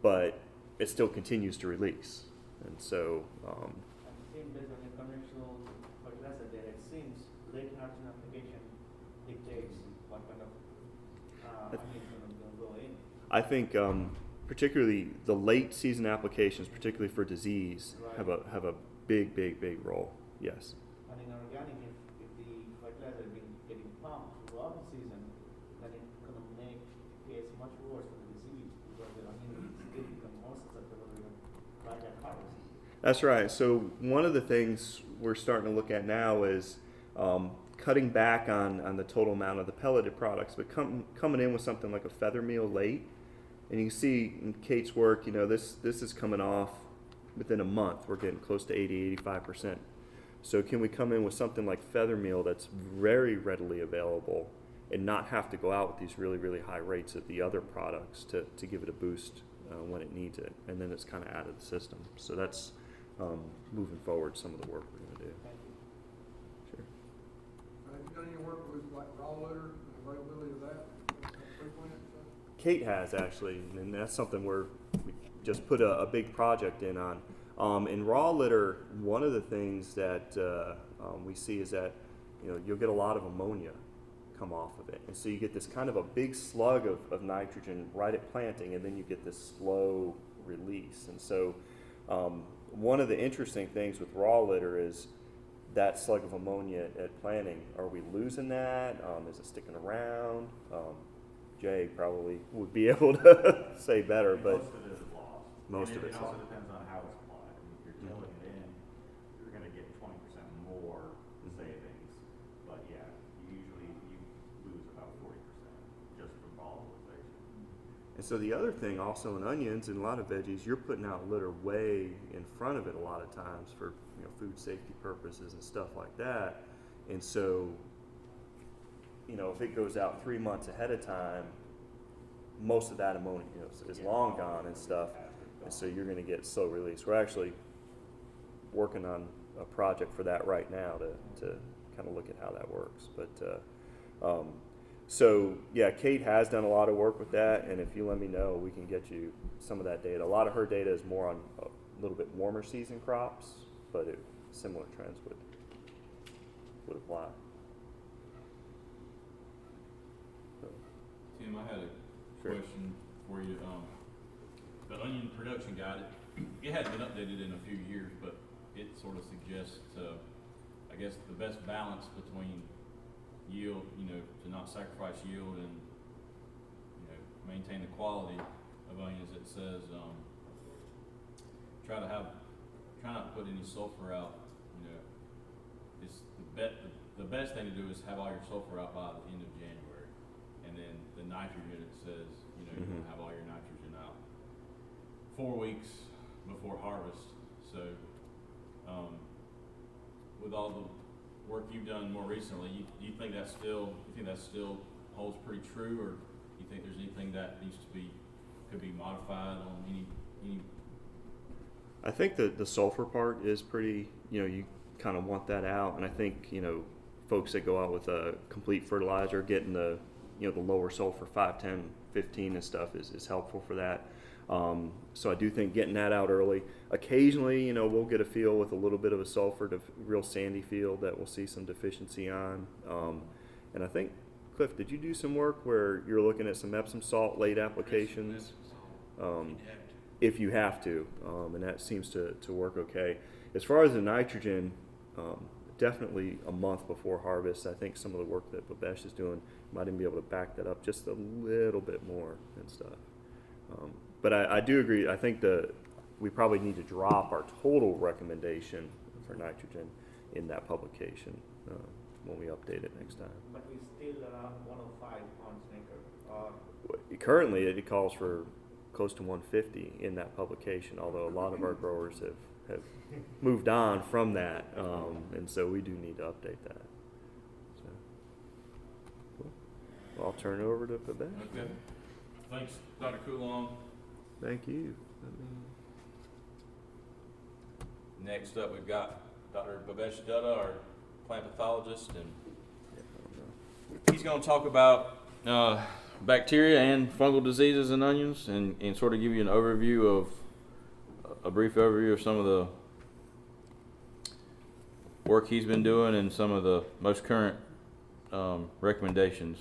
but it still continues to release. And so And same based on your conventional fertilizer data, it seems late nitrogen application dictates what kind of onion is going to go in. I think particularly the late season applications, particularly for disease, have a big role. Yes. And in organic, if the fertilizer is getting pumped throughout the season, then it's going to make case much worse for the disease, because the onion will become more susceptible even right at harvest. That's right. So one of the things we're starting to look at now is cutting back on the total amount of the pelleted products, but coming in with something like a feather meal late. And you can see in Kate's work, this is coming off within a month. We're getting close to 80-85%. So can we come in with something like feather meal that's very readily available and not have to go out with these really, really high rates of the other products to give it a boost when it needs it, and then it's kind of out of the system. So that's moving forward some of the work we're going to do. Thank you. Sure. Have you done any work with like raw litter and availability of that? Frequent? Kate has actually, and that's something we just put a big project in on. In raw litter, one of the things that we see is that you'll get a lot of ammonia come off of it, and so you get this kind of a big slug of nitrogen right at planting, and then you get this slow release. And so one of the interesting things with raw litter is that slug of ammonia at planting. Are we losing that? Is it sticking around? Jay probably would be able to say better, but Most of it is lost. most And of it's it also lost. depends on how it's applied. I mean, if you're tilling it in, you're gonna get 20% more savings. But yeah, you lose about 40% just from volatilization. And so the other thing also in onions and a lot of veggies, you're putting out litter way in front of it a lot of times for food safety purposes and stuff like that. And so, if it goes out 3 months ahead of time, most of that ammonia is long gone and stuff. And so you're going to get slow release. We're actually working on a project for that right now to kind of look at how that works. But so yeah, Kate has done a lot of work with that, and if you let me know, we can get you some of that data. A lot of her data is more on a little bit warmer season crops, but similar trends would apply. So, Tim, I had a Sure. question for you. The onion production guide, it hasn't been updated in a few years, but it sort of suggests, I guess, the best balance between yield, to not sacrifice yield and, maintain the quality of onions. It says, try not to put any sulfur out. It's the best thing to do is have all your sulfur out by the end of January, and then the nitrogen, it says, you want to have all your nitrogen out 4 weeks before harvest. So, with all the work you've done more recently, you think that still holds pretty true, or you think there's anything that could be modified on any? I think the sulfur part is pretty, you kind of want that out, and I think, folks that go out with a complete fertilizer, getting the lower sulfur 5, 10, 15 and stuff is helpful for that. So I do think getting that out early. Occasionally, we'll get a field with a little bit of a sulfur, real sandy field that we'll see some deficiency on. And I think, Cliff, did you do some work where you're looking at some Epsom salt late applications? If you have to, and that seems to work okay. As far as the nitrogen, definitely a month before harvest. I think some of the work that Babesh is doing might even be able to back that up just a little bit more and stuff. But I do agree. I think we probably need to drop our total recommendation for nitrogen in that publication when we update it next time. But we still around 105 pounds an acre. Currently, it calls for close to 150 in that publication, although a lot of our growers have moved on from that, and so we do need to update that. So, cool. Well, I'll turn it over to Babesh. Okay. Thanks, Dr. Coulon. Thank you. Next up, we've got Dr. Babesh Dutta, our plant pathologist, and he's going to talk about bacteria and fungal diseases in onions, and sort of give you a brief overview of some of the work he's been doing and some of the most current recommendations.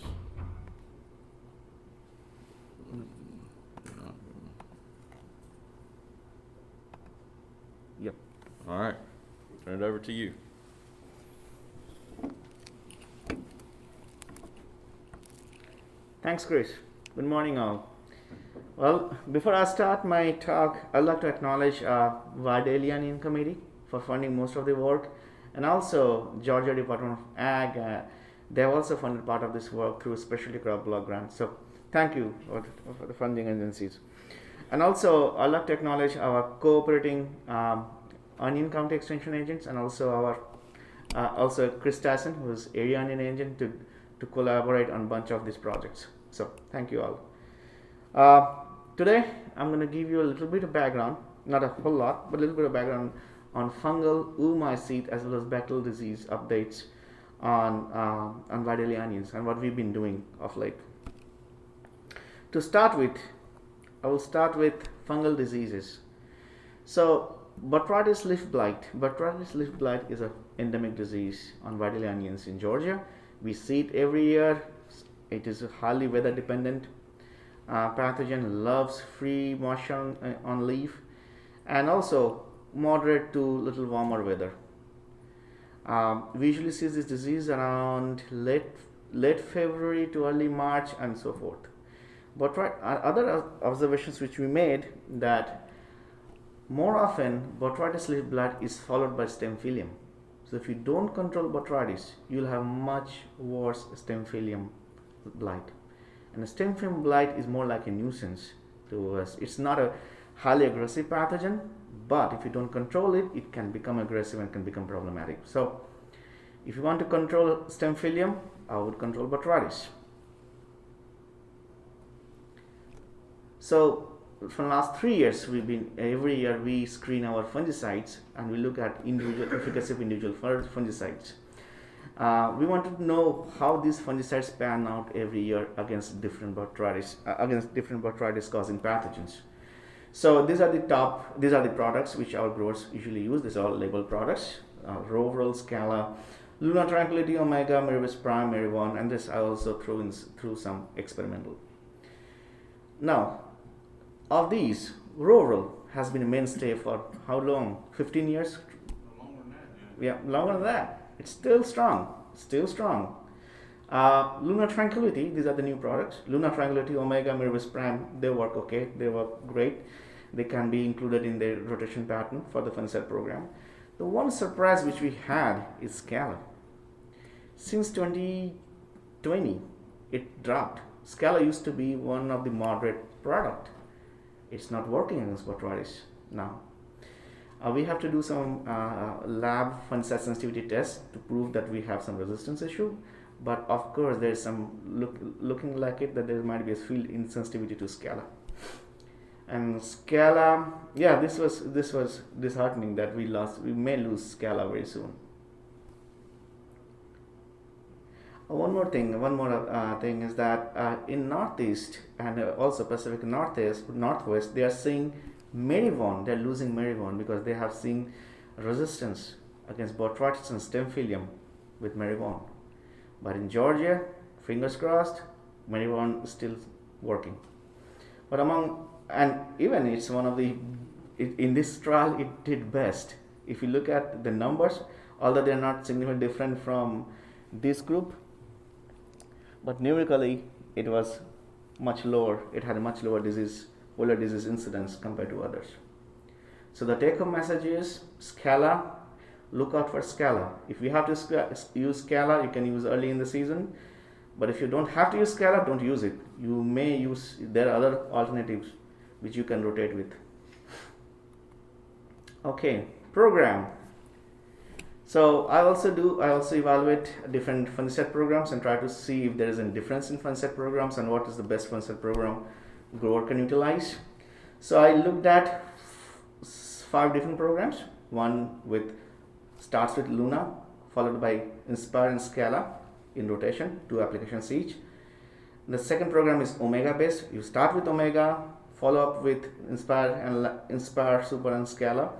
Yep. All right, turn it over to you. Thanks, Chris. Good morning, all. Well, before I start my talk, I'd like to acknowledge Vidalia Committee for funding most of the work, and also Georgia Department of Ag. They have also funded part of this work through specialty crop block grants. So thank you for the funding agencies. And also, I'd like to acknowledge our cooperating Onion County Extension agents, and also also Chris Tyson, who is area onion agent, to collaborate on a bunch of these projects. So thank you all. Today I'm going to give you a little bit of background, not a whole lot, but a little bit of background on fungal oomycete as well as bacterial disease updates on Vidalia onions and what we've been doing of late. To start with, I will start with fungal diseases. So botrytis leaf blight. Botrytis leaf blight is an endemic disease on Vidalia onions in Georgia. We see it every year. It is a highly weather dependent pathogen, loves free moisture on leaf, and also moderate to little warmer weather. We usually see this disease around late February to early March and so forth. other observations which we made that more often botrytis leaf blight is followed by stem phyllium. So if you don't control botrytis, you'll have much worse stem phyllium blight. And the stem phyllium blight is more like a nuisance to us. It's not a highly aggressive pathogen, but if you don't control it, it can become aggressive and can become problematic. So if you want to control stem phyllium, I would control botrytis. So for the last 3 years, every year we screen our fungicides and we look at individual efficacy of individual fungicides. We wanted to know how these fungicides pan out every year against different botrytis causing pathogens. So these are the products which our growers usually use. These are all labeled products: Rovrel, Scala, Luna Tranquility, Omega, Merivis Prime, Merivon, and this I also threw some experimental. Now, of these, Rovrel has been a mainstay for how long? 15 years? Longer than that, yeah. Yeah, longer than that. It's still strong. Luna Tranquility, these are the new products. Luna Tranquility, Omega, Merivis Prime, they work okay. They work great. They can be included in the rotation pattern for the fungicide program. The one surprise which we had is Scala. Since 2020, it dropped. Scala used to be one of the moderate product. It's not working against botrytis now. We have to do some lab fungicide sensitivity tests to prove that we have some resistance issue. But of course, there is some looking like it that there might be a field insensitivity to Scala. And Scala, yeah, this was disheartening that we may lose Scala very soon. One more thing is that in Northeast and also Pacific Northwest, they are seeing Merivon. They're losing Merivon because they have seen resistance against botrytis and stem phyllium with Merivon. But in Georgia, fingers crossed, Merivon is still working. But even it's one of in this trial it did best. If you look at the numbers, although they're not significantly different from this group, but numerically it was much lower. It had a much lower disease incidence compared to others. So the take-home message is Scala. Look out for Scala. If you have to use Scala, you can use early in the season. But if you don't have to use Scala, don't use it. You may use, there are other alternatives which you can rotate with. Okay, program. So I also evaluate different fungicide programs and try to see if there is a difference in fungicide programs and what is the best fungicide program grower can utilize. So I looked at 5 different programs. One starts with Luna, followed by Inspire and Scala in rotation, 2 applications each. The second program is Omega based. You start with Omega, follow up with Inspire Super and Scala.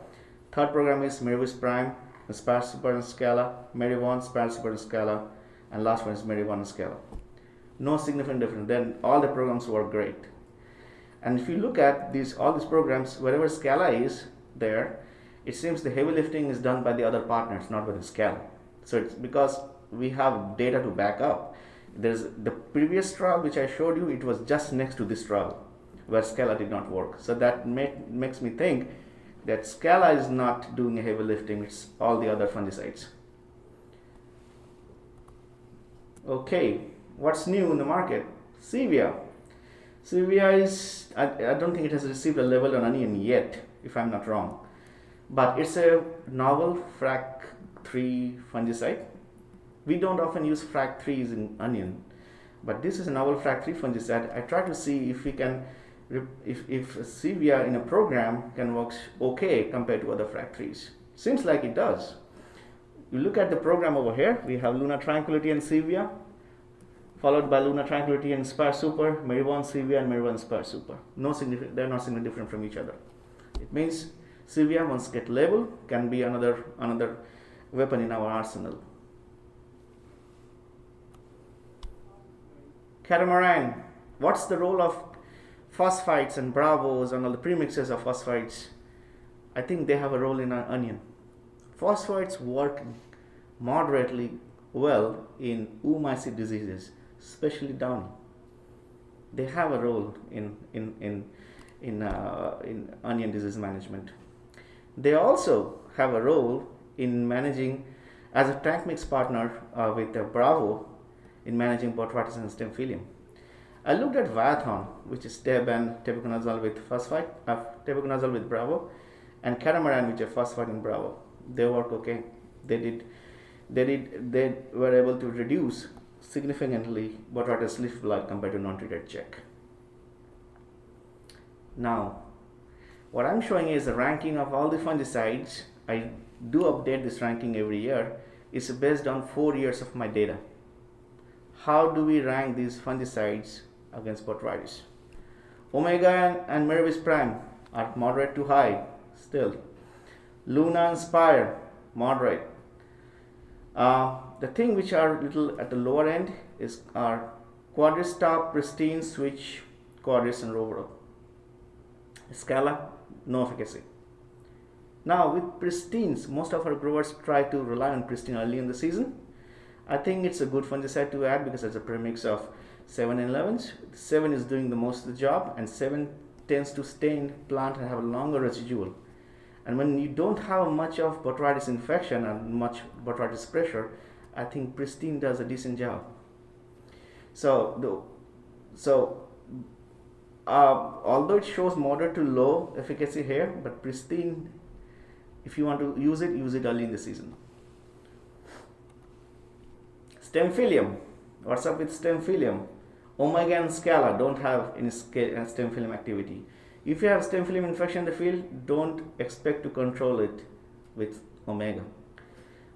Third program is Merivis Prime, Inspire Super and Scala, Merivon, Inspire Super and Scala, and last one is Merivon and Scala. No significant difference. Then all the programs work great. And if you look at all these programs, wherever Scala is there, it seems the heavy lifting is done by the other partners, not by the Scala. So it's because we have data to back up. There's the previous trial which I showed you, it was just next to this trial where Scala did not work. So that makes me think that Scala is not doing a heavy lifting, it's all the other fungicides. Okay, what's new in the market? Sevia. Sevia is, I don't think it has received a label on onion yet, if I'm not wrong. But it's a novel FRAC3 fungicide. We don't often use FRAC3s in onion, but this is a novel FRAC3 fungicide. I try to see if we can, if Sevia in a program can work okay compared to other FRAC3s. Seems like it does. You look at the program over here, we have Luna Tranquility and Sevia, followed by Luna Tranquility and Inspire Super, Merivon Sevia and Merivon Inspire Super. They're not significantly different from each other. It means Sevia, once get labeled, can be another weapon in our arsenal. Catamaran. What's the role of phosphites and bravos and all the premixes of phosphites? I think they have a role in our onion. Phosphites work moderately well in oomycete diseases, especially downy. They have a role in onion disease management. They also have a role in managing as a tank mix partner with Bravo in managing botrytis and stem phyllium. I looked at Viathon, which is Teb and tebuconazole with phosphate, tebuconazole with Bravo, and catamaran, which is phosphate and Bravo. They work okay. They were able to reduce significantly botrytis leaf blight compared to non-treated check. Now, what I'm showing is a ranking of all the fungicides. I do update this ranking every year. It's based on 4 years of my data. How do we rank these fungicides against botrytis? Omega and Miravis Prime are moderate to high still. Luna and Spire, moderate. The thing which are little at the lower end is our Quadristop, Pristine, Switch, Quadris and Rovero. Scala, no efficacy. Now with Pristines, most of our growers try to rely on Pristine early in the season. I think it's a good fungicide to add because it's a premix of 7 and 11s. 7 is doing the most of the job, and 7 tends to stay in plant and have a longer residual. And when you don't have much of botrytis infection and much botrytis pressure, I think Pristine does a decent job. Although it shows moderate to low efficacy here, but Pristine, if you want to use it early in the season. Stem phyllium. What's up with stem phyllium? Omega and Scala don't have any stem phyllium activity. If you have stem phyllium infection in the field, don't expect to control it with Omega.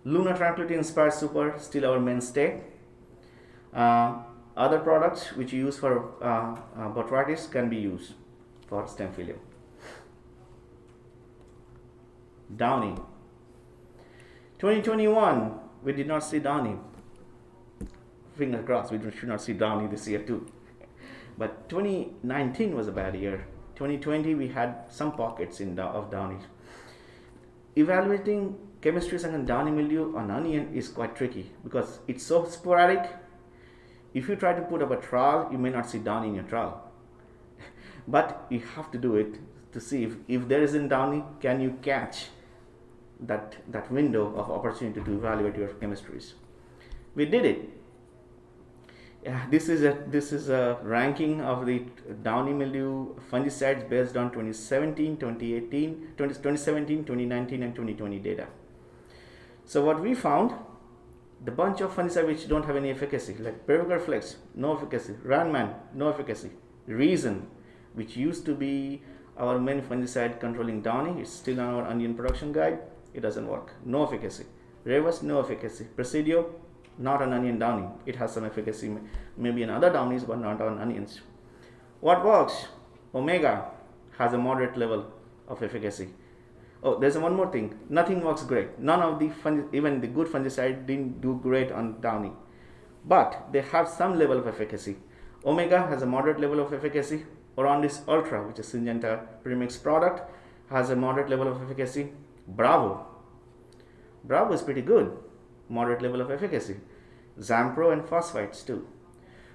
Luna Tranquility and Spire Super, still our mainstay. Other products which you use for botrytis can be used for stem phyllium. Downy. 2021, we did not see Downy. Fingers crossed, we should not see Downy this year too. But 2019 was a bad year. 2020, we had some pockets of Downy. Evaluating chemistries against Downy mildew on onion is quite tricky because it's so sporadic. If you try to put up a trial, you may not see Downy in your trial. But you have to do it to see if there isn't Downy, can you catch that window of opportunity to evaluate your chemistries. We did it. This is a ranking of the Downy mildew fungicides based on 2017, 2019 and 2020 data. So what we found, the bunch of fungicides which don't have any efficacy, like Pervicar Flex, no efficacy, Ranman, no efficacy, Reason, which used to be our main fungicide controlling Downy, it's still on our onion production guide, it doesn't work, no efficacy. Revus, no efficacy. Presidio, not on onion Downy, it has some efficacy, maybe in other Downies but not on onions. What works? Omega has a moderate level of efficacy. Oh, there's one more thing. Nothing works great. None of the even the good fungicide didn't do great on Downy, but they have some level of efficacy. Omega has a moderate level of efficacy. Orondis Ultra, which is Syngenta premix product, has a moderate level of efficacy. Bravo is pretty good, moderate level of efficacy. Zampro and phosphites too.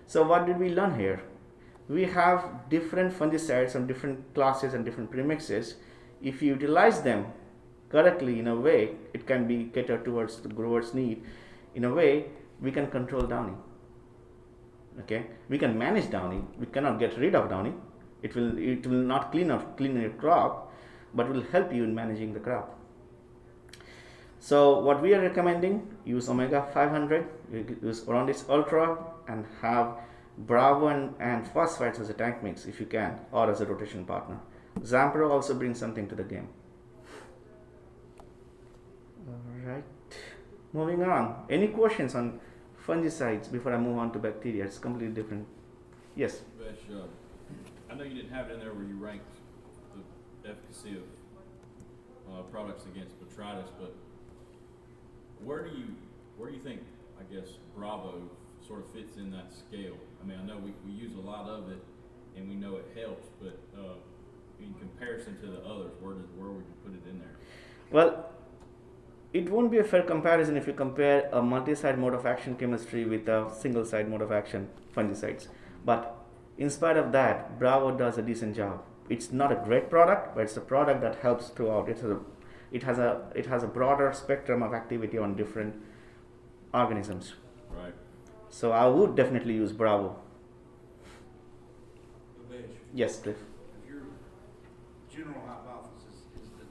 So what did we learn here? We have different fungicides on different classes and different premixes. If you utilize them correctly in a way, it can be catered towards the grower's need. In a way, we can control Downy. Okay, we can manage Downy. We cannot get rid of Downy. It will not clean your crop, but will help you in managing the crop. So what we are recommending, use Omega 500, use Orondis Ultra, and have Bravo and phosphites as a tank mix if you can, or as a rotation partner. Zampro also brings something to the game. Alright, moving on. Any questions on fungicides before I move on to bacteria? It's completely different. Yes? I know you didn't have it in there where you ranked the efficacy of products against botrytis, but where do you think, I guess, Bravo sort of fits in that scale? I mean, I know we use a lot of it and we know it helps, but in comparison to the others, where would you put it in there? Well, it won't be a fair comparison if you compare a multi-site mode of action chemistry with a single-site mode of action fungicides. But In spite of that, Bravo does a decent job. It's not a great product, but it's a product that helps throughout. It has a broader spectrum of activity on different organisms. Right. So I would definitely use Bravo. Babesh, Yes, Cliff. if your general hypothesis is that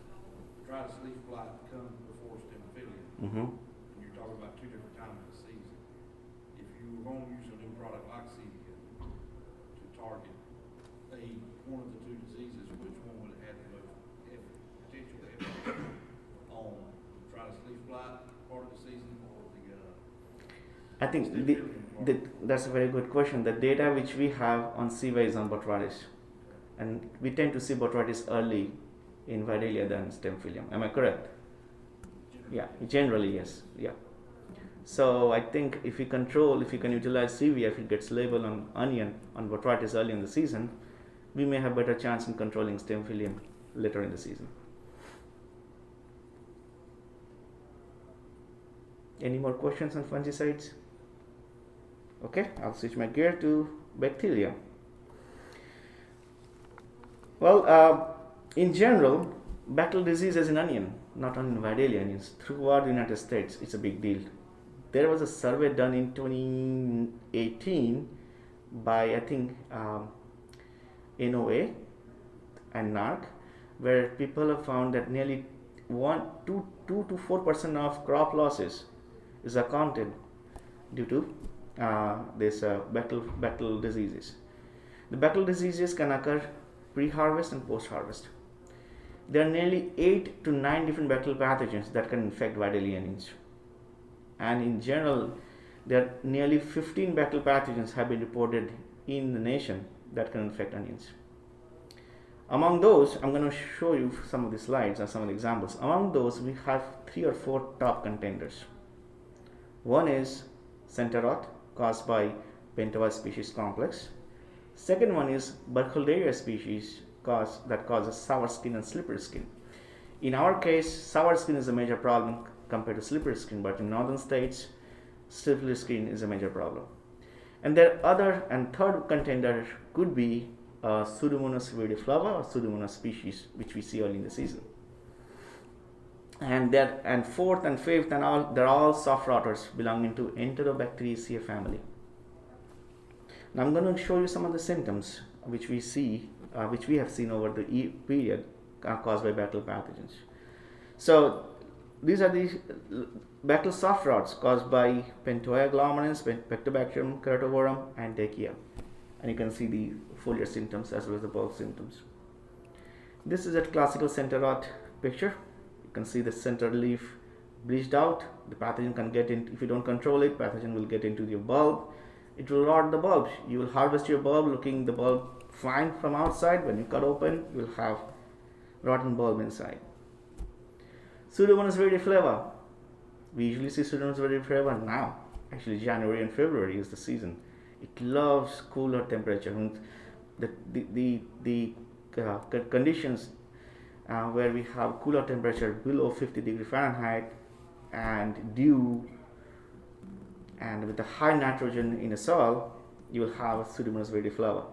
dry leaf blight comes before stemophilia, Mm-hmm. and you're talking about two different times of the season, if you were going to use a new product like Cedia to target one of the two diseases, which one would have had the most potential impact on dry leaf blight part of the season or I think that's a very good question. The data which we have on CY is on botrytis, and we tend to see botrytis early in Vidalia than stemphyllium. Am I correct? Yeah, generally yes. Yeah. So I think if we can utilize CV, if it gets labeled on onion on botrytis early in the season, we may have better chance in controlling stemphyllium later in the season. Any more questions on fungicides? Okay, I'll switch my gear to bacteria. Well, in general, bacterial diseases in onion, not only in Vidalia onions, throughout the United States, it's a big deal. There was a survey done in 2018 by, I think, NOA and NARC, where people have found that nearly 2 to 4% of crop losses is accounted due to this bacterial diseases. The bacterial diseases can occur pre-harvest and post-harvest. There are nearly 8 to 9 different bacterial pathogens that can infect Vidalia onions. And in general, there are nearly 15 bacterial pathogens have been reported in the nation that can infect onions. Among those, I'm going to show you some of the slides and some of the examples. Among those, we have 3 or 4 top contenders. One is center rot caused by Pentova species complex. Second one is Burkholderia species that causes sour skin and slippery skin. In our case, sour skin is a major problem compared to slippery skin, but in northern states, slippery skin is a major problem. And there are other and third contender could be Pseudomonas verdiflava or Pseudomonas species, which we see early in the season. And fourth and fifth they're all soft rotters belonging to Enterobacteriaceae family. Now I'm going to show you some of the symptoms which we have seen over the period caused by bacterial pathogens. So these are the bacterial soft rots caused by Pentoia glomerans, Pectobacterium keratovorum, and Dechia. And you can see the foliar symptoms as well as the bulk symptoms. This is a classical center rot picture. You can see the center leaf bleached out. The pathogen can get in. If you don't control it, pathogen will get into your bulb. It will rot the bulb. You will harvest your bulb looking the bulb fine from outside. When you cut open, you will have rotten bulb inside. Pseudomonas verdiflava. We usually see Pseudomonas verdiflava now. Actually, January and February is the season. It loves cooler temperature. And the conditions where we have cooler temperature below 50 degree Fahrenheit and dew and with the high nitrogen in the soil, you will have Pseudomonas verdiflava.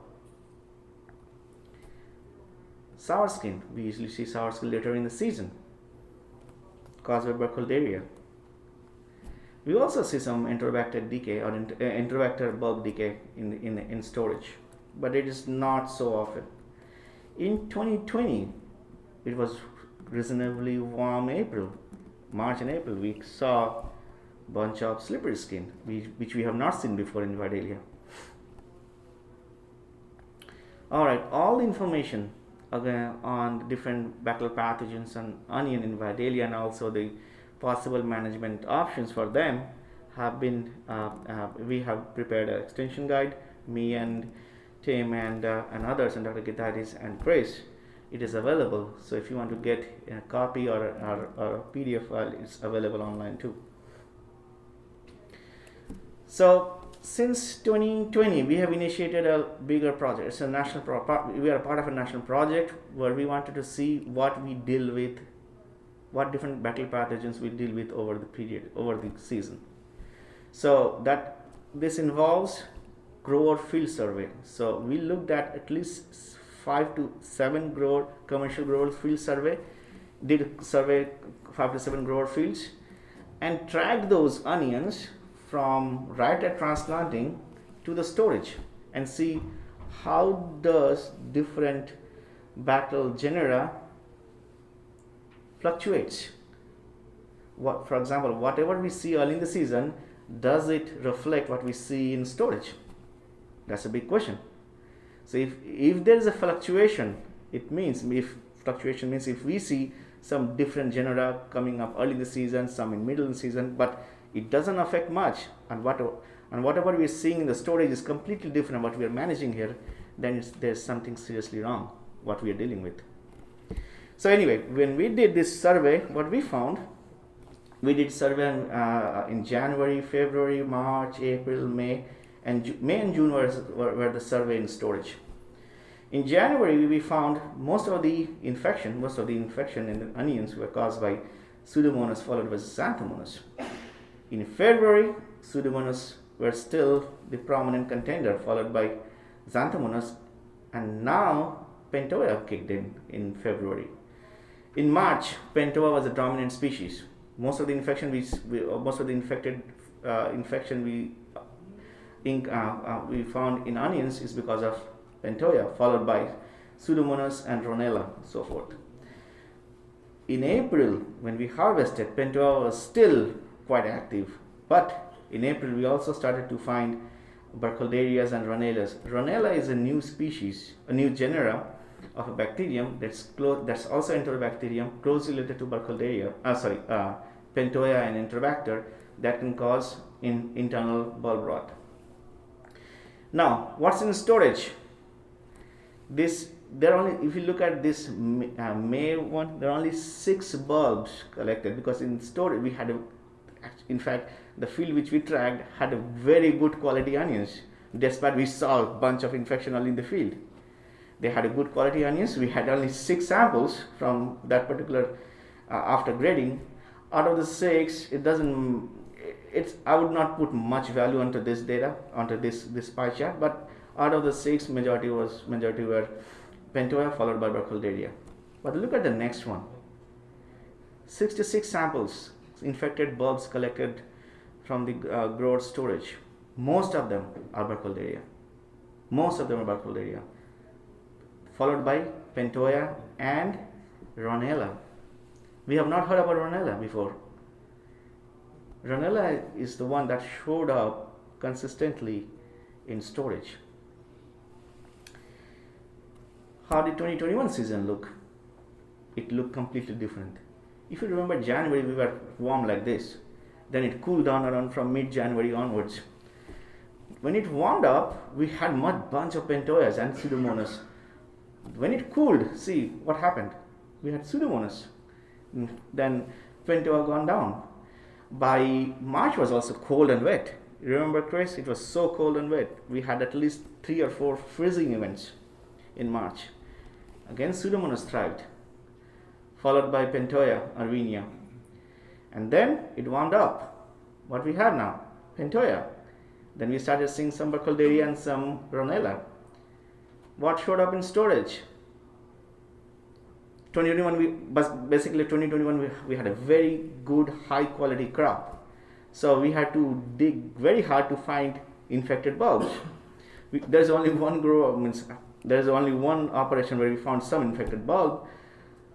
Sour skin. We usually see sour skin later in the season, caused by Burkholderia. We also see some Enterobacter decay or Enterobacter bulb decay in storage, but it is not so often. In 2020, it was reasonably warm March and April. We saw a bunch of slippery skin, which we have not seen before in Vidalia. All right, all the information again on different bacterial pathogens on onion in Vidalia and also the possible management options for them have been, we have prepared an extension guide, me and Tim and others, and Dr. Gitaris and Chris. It is available, so if you want to get a copy or a PDF file, it's available online too. So since 2020, we have initiated a bigger project. It's a national we are a part of a national project where we wanted to see what we deal with, what different bacterial pathogens we deal with over the season. So this involves grower field survey. So we looked at least 5 to 7 grower commercial grower field survey, did a survey 5 to 7 grower fields, and tracked those onions from right at transplanting to the storage and see how does different bacterial genera fluctuates. What, for example, whatever we see early in the season, does it reflect what we see in storage? That's a big question. So if there is a fluctuation, it means if we see some different genera coming up early in the season, some in middle of the season, but it doesn't affect much, and whatever we are seeing in the storage is completely different what we are managing here, then there's something seriously wrong what we are dealing with. So anyway, when we did this survey, what we found, we did survey in January, February, March, April, May, and May and June were the survey in storage. In January, we found most of the infection in the onions were caused by Pseudomonas followed by Xanthomonas. In February, Pseudomonas were still the prominent contender, followed by Xanthomonas, and now Pentoia kicked in February. In March, Pentoia was the dominant species. Most of the infection we found in onions is because of Pentoia, followed by Pseudomonas and Ronella, so forth. In April, when we harvested, Pentoia was still quite active, but in April we also started to find Burkholderias and Ronellas. Ronella is a new species, a new genera of a bacterium that's also Enterobacterium, closely related to Pentoia and Enterobacter, that can cause internal bulb rot. Now, what's in storage? If you look at this May one, there are only 6 bulbs collected, because in storage we had in fact, the field which we tracked had a very good quality onions, despite we saw a bunch of infection all in the field. They had a good quality onions. We had only 6 samples from that particular after grading. Out of the 6, I would not put much value onto this data, onto this pie chart, but out of the 6, majority were Pentoia followed by Burkholderia. But look at the next one. 66 samples, infected bulbs collected from the grower storage. Most of them are Burkholderia. Followed by Pentoia and Ronella. We have not heard about Ronella before. Ronella is the one that showed up consistently in storage. How did 2021 season look? It looked completely different. If you remember, January we were warm like this. Then it cooled down around from mid-January onwards. When it warmed up, we had a bunch of Pentoias and Pseudomonas. When it cooled, see what happened? We had Pseudomonas. Then Pentoia gone down. By March was also cold and wet. Remember, Chris? It was so cold and wet. We had at least 3 or 4 freezing events in March. Again, Pseudomonas thrived, followed by Pentoia, Arvenia. And then it warmed up. What we have now? Pentoia. Then we started seeing some Burkholderia and some Ronella. What showed up in storage? 2021 we had a very good high quality crop. So we had to dig very hard to find infected bulbs. There's only one operation where we found some infected bulb.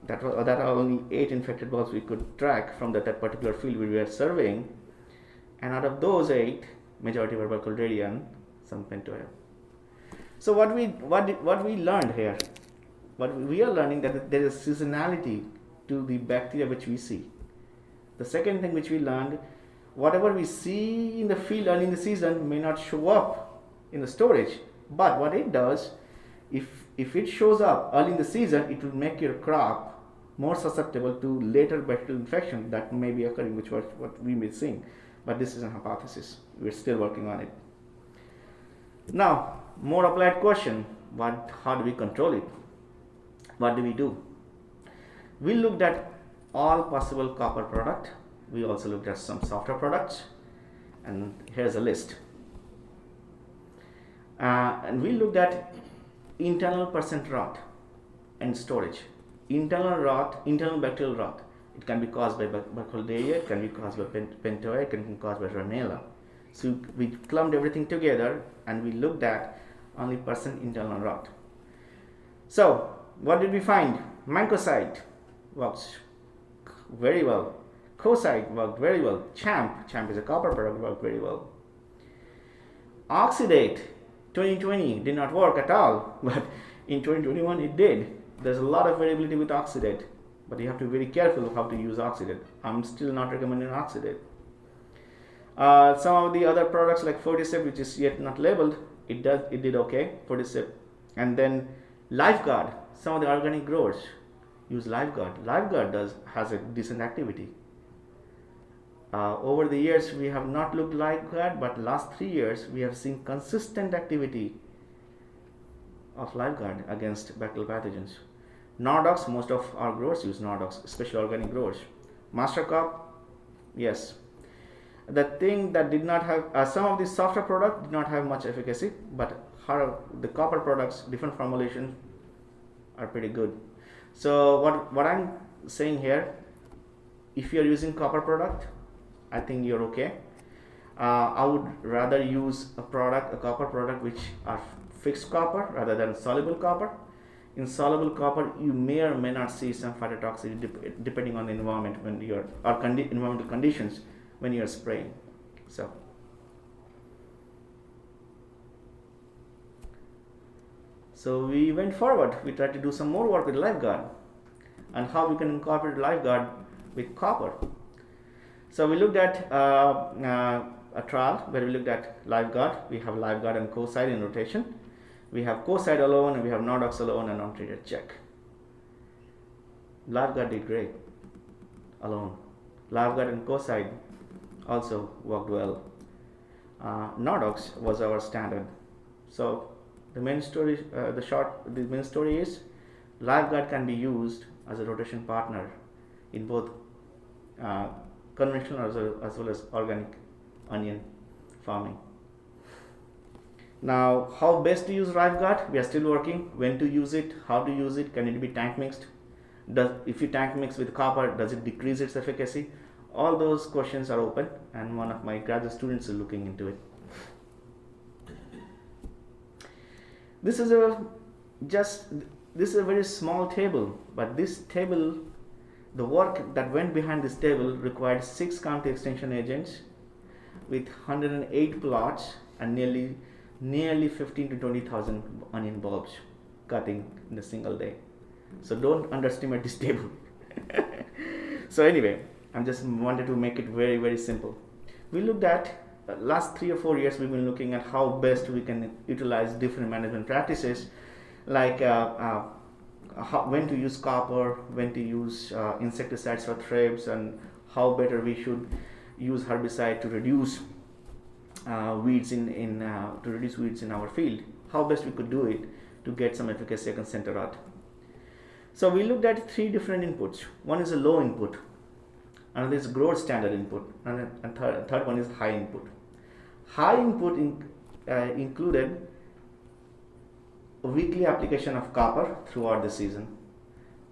That are only 8 infected bulbs we could track from that particular field we were surveying. And out of those 8, majority were Burkholderia and some Pentoia. So what we learned here? What we are learning that there is seasonality to the bacteria which we see. The second thing which we learned, whatever we see in the field early in the season may not show up in the storage. But what it does, if it shows up early in the season, it will make your crop more susceptible to later bacterial infection that may be occurring, which was what we may be seeing. But this is a hypothesis. We're still working on it. Now, more applied question. How do we control it? What do we do? We looked at all possible copper product. We also looked at some software products. And here's a list. And we looked at internal percent rot and storage. Internal rot, internal bacterial rot. It can be caused by Bacteria, it can be caused by Pentoia, it can be caused by Rhamella. So we clumped everything together and we looked at only percent internal rot. So what did we find? Mancocide works very well. Cocide worked very well. Champ is a copper product, worked very well. Oxidate 2020 did not work at all, but in 2021 it did. There's a lot of variability with oxidate, but you have to be very careful of how to use oxidate. I'm still not recommending oxidate. Some of the other products like Fortisep, which is yet not labeled, it did okay, Fortisep. And then Lifeguard, some of the organic growers use Lifeguard. Lifeguard has a decent activity. Over the years, we have not looked Lifeguard, but last 3 years, we have seen consistent activity of Lifeguard against bacterial pathogens. Nordox, most of our growers use Nordox, especially organic growers. Mastercop, yes. The thing that did not have, some of the softer products did not have much efficacy, but the copper products, different formulations, are pretty good. So what I'm saying here, if you're using copper product, I think you're okay. I would rather use a copper product which are fixed copper rather than soluble copper. In soluble copper, you may or may not see some phytotoxicity depending on the environment when you're environmental conditions when you're spraying. So we went forward. We tried to do some more work with Lifeguard and how we can incorporate Lifeguard with copper. So we looked at a trial where we looked at Lifeguard. We have Lifeguard and Cocide in rotation. We have Cocide alone and we have Nordox alone and untreated check. Lifeguard did great alone. Lifeguard and Cocide also worked well. Nordox was our standard. So the main story is Lifeguard can be used as a rotation partner in both conventional as well as organic onion farming. Now, how best to use Lifeguard? We are still working. When to use it? How to use it? Can it be tank mixed? If you tank mix with copper, does it decrease its efficacy? All those questions are open, and one of my graduate students is looking into it. This is a very small table, but this table, the work that went behind this table required 6 county extension agents with 108 plots and nearly 15 to 20,000 onion bulbs cutting in a single day. So don't underestimate this table. So anyway, I just wanted to make it very, very simple. We looked at last 3 or 4 years, we've been looking at how best we can utilize different management practices, like when to use copper, when to use insecticides for thrips, and how better we should use herbicide to reduce weeds in our field. How best we could do it to get some efficacy against center rot. So we looked at 3 different inputs. One is a low input, another is growth standard input, and third one is high input. High input included a weekly application of copper throughout the season,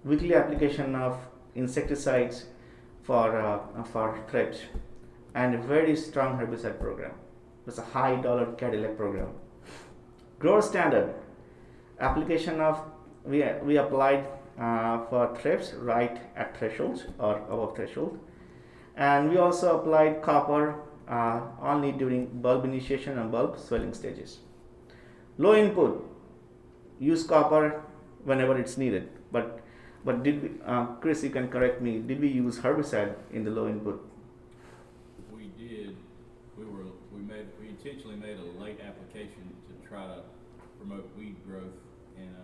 weekly application of insecticides for thrips, and a very strong herbicide program. It's a high dollar Cadillac program. Growth standard application of we applied for thrips right at thresholds or above threshold, and we also applied copper only during bulb initiation and bulb swelling stages. Low input, use copper whenever it's needed, but did we, Chris, you can correct me, did we use herbicide in the low input? We did. We intentionally made a late application to try to promote weed growth, and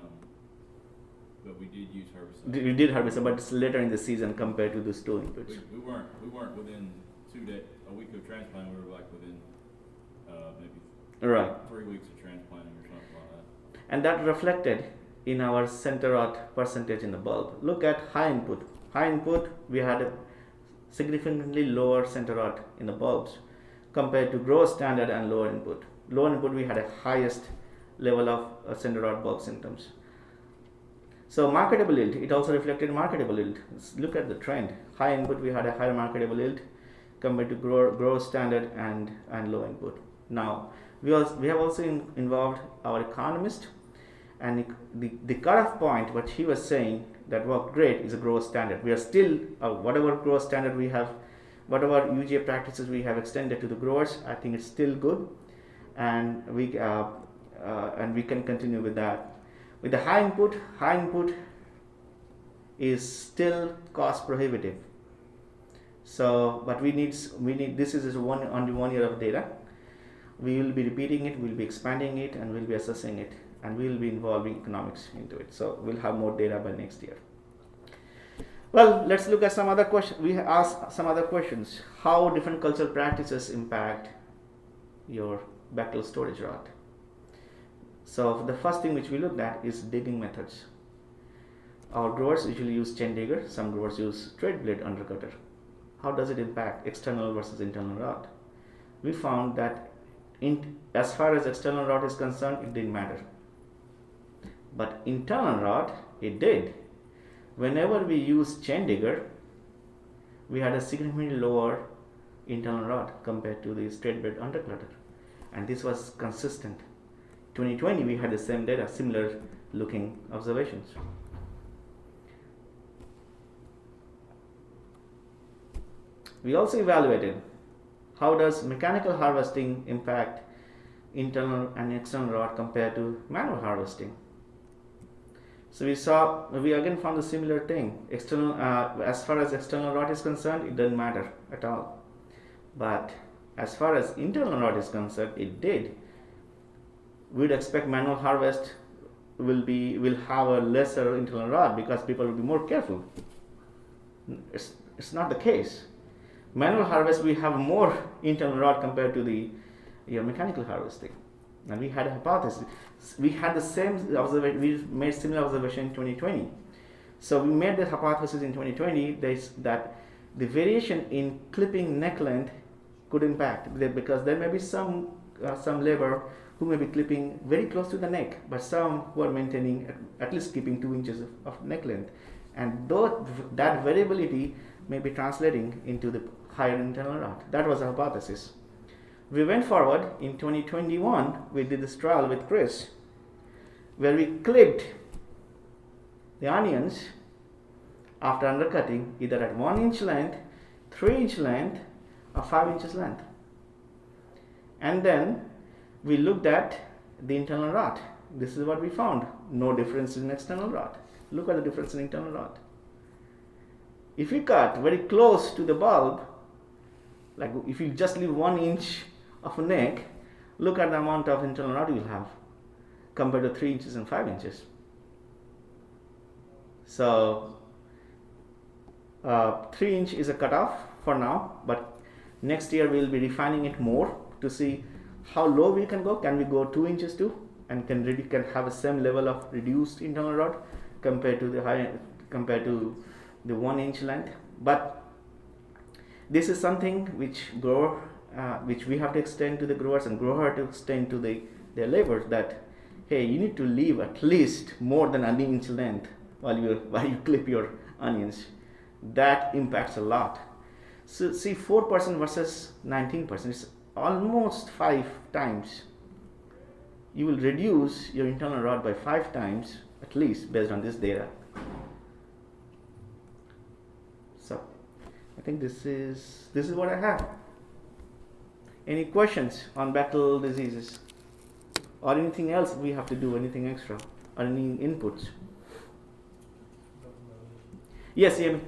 but we did use herbicide. We did herbicide, but it's later in the season compared to those 2 inputs. We weren't within a week of transplanting. We were like within maybe Right. 3 weeks of transplanting or something like that. And that reflected in our center rot percentage in the bulb. Look at high input. High input, we had a significantly lower center rot in the bulbs compared to growth standard and lower input. Low input, we had a highest level of cinder rot bulb symptoms. So marketable yield, it also reflected marketable yield. Look at the trend. High input, we had a higher marketable yield compared to grower standard and low input. Now, we have also involved our economist, and the cutoff point, what he was saying that worked great is a grower standard. We are still, whatever grower standard we have, whatever UGA practices we have extended to the growers, I think it's still good, and we can continue with that. With the high input is still cost prohibitive. So, but we need this is only 1 year of data. We will be repeating it, we'll be expanding it, and we'll be assessing it, and we will be involving economics into it. So we'll have more data by next year. Well, let's look at some other questions. We asked some other questions. How different cultural practices impact your Bechtel storage rot? So the first thing which we looked at is digging methods. Our growers usually use chain digger. Some growers use straight blade undercutter. How does it impact external versus internal rot? We found that as far as external rot is concerned, it didn't matter. But internal rot, it did. Whenever we used chain digger, we had a significantly lower internal rot compared to the straight blade undercutter. And this was consistent. 2020, we had the same data, similar looking observations. We also evaluated how does mechanical harvesting impact internal and external rot compared to manual harvesting. So we again found a similar thing. External, as far as external rot is concerned, it doesn't matter at all. But as far as internal rot is concerned, it did. We'd expect manual harvest will have a lesser internal rot because people will be more careful. It's not the case. Manual harvest, we have more internal rot compared to the mechanical harvesting. And we had a hypothesis. We had the same observation. We made similar observation in 2020. So we made the hypothesis in 2020 that the variation in clipping neck length could impact, because there may be some labor who may be clipping very close to the neck, but some who are maintaining at least keeping 2 inches of neck length, and that variability may be translating into the higher internal rot. That was the hypothesis. We went forward in 2021. We did this trial with Chris, where we clipped the onions after undercutting either at 1 inch length, 3 inch length, or 5 inches length. And then we looked at the internal rot. This is what we found. No difference in external rot. Look at the difference in internal rot. If you cut very close to the bulb, like if you just leave 1 inch of a neck, look at the amount of internal rot you'll have compared to 3 inches and 5 inches. So 3 inch is a cutoff for now, but next year we'll be refining it more to see how low we can go. Can we go 2 inches too, and can have a same level of reduced internal rot compared to the 1 inch length? But this is something which we have to extend to the growers, and grower have to extend to their laborers, that hey, you need to leave at least more than an inch length while you clip your onions. That impacts a lot. So see, 4% versus 19%, it's almost 5 times. You will reduce your internal rot by 5 times at least based on this data. So I think this is what I have. Any questions on Bechtel diseases, or anything else we have to do, anything extra, or any inputs? Yes, Amy.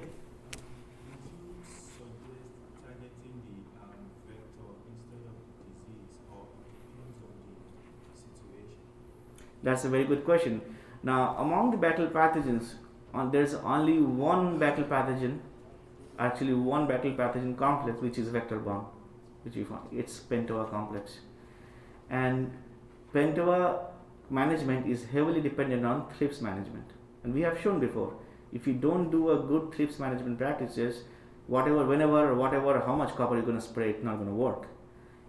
That's a very good question. Now, among the Bechtel pathogens, there's only one Bechtel pathogen, actually one Bechtel pathogen complex, which is vector-borne, which we found. It's Pentova complex. And Pentova management is heavily dependent on thrips management. And we have shown before, if you don't do a good thrips management practices, whenever, how much copper you're going to spray, it's not going to work.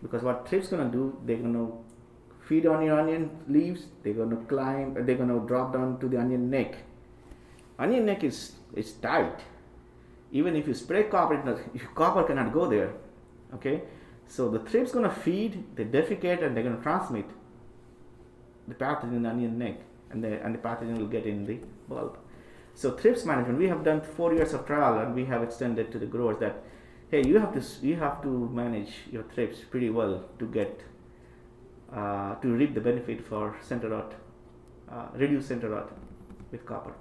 Because what thrips going to do, they're going to feed on your onion leaves, they're going to climb, they're going to drop down to the onion neck. Onion neck is tight. Even if you spray copper, copper cannot go there. Okay, so the thrips going to feed, they defecate, and they're going to transmit the pathogen in the onion neck, and the pathogen will get in the bulb. So thrips management, we have done 4 years of trial, and we have extended to the growers that, hey, you have to manage your thrips pretty well to get to reap the benefit for center rot, reduce center rot with copper.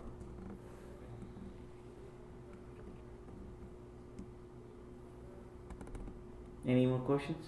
Any more questions?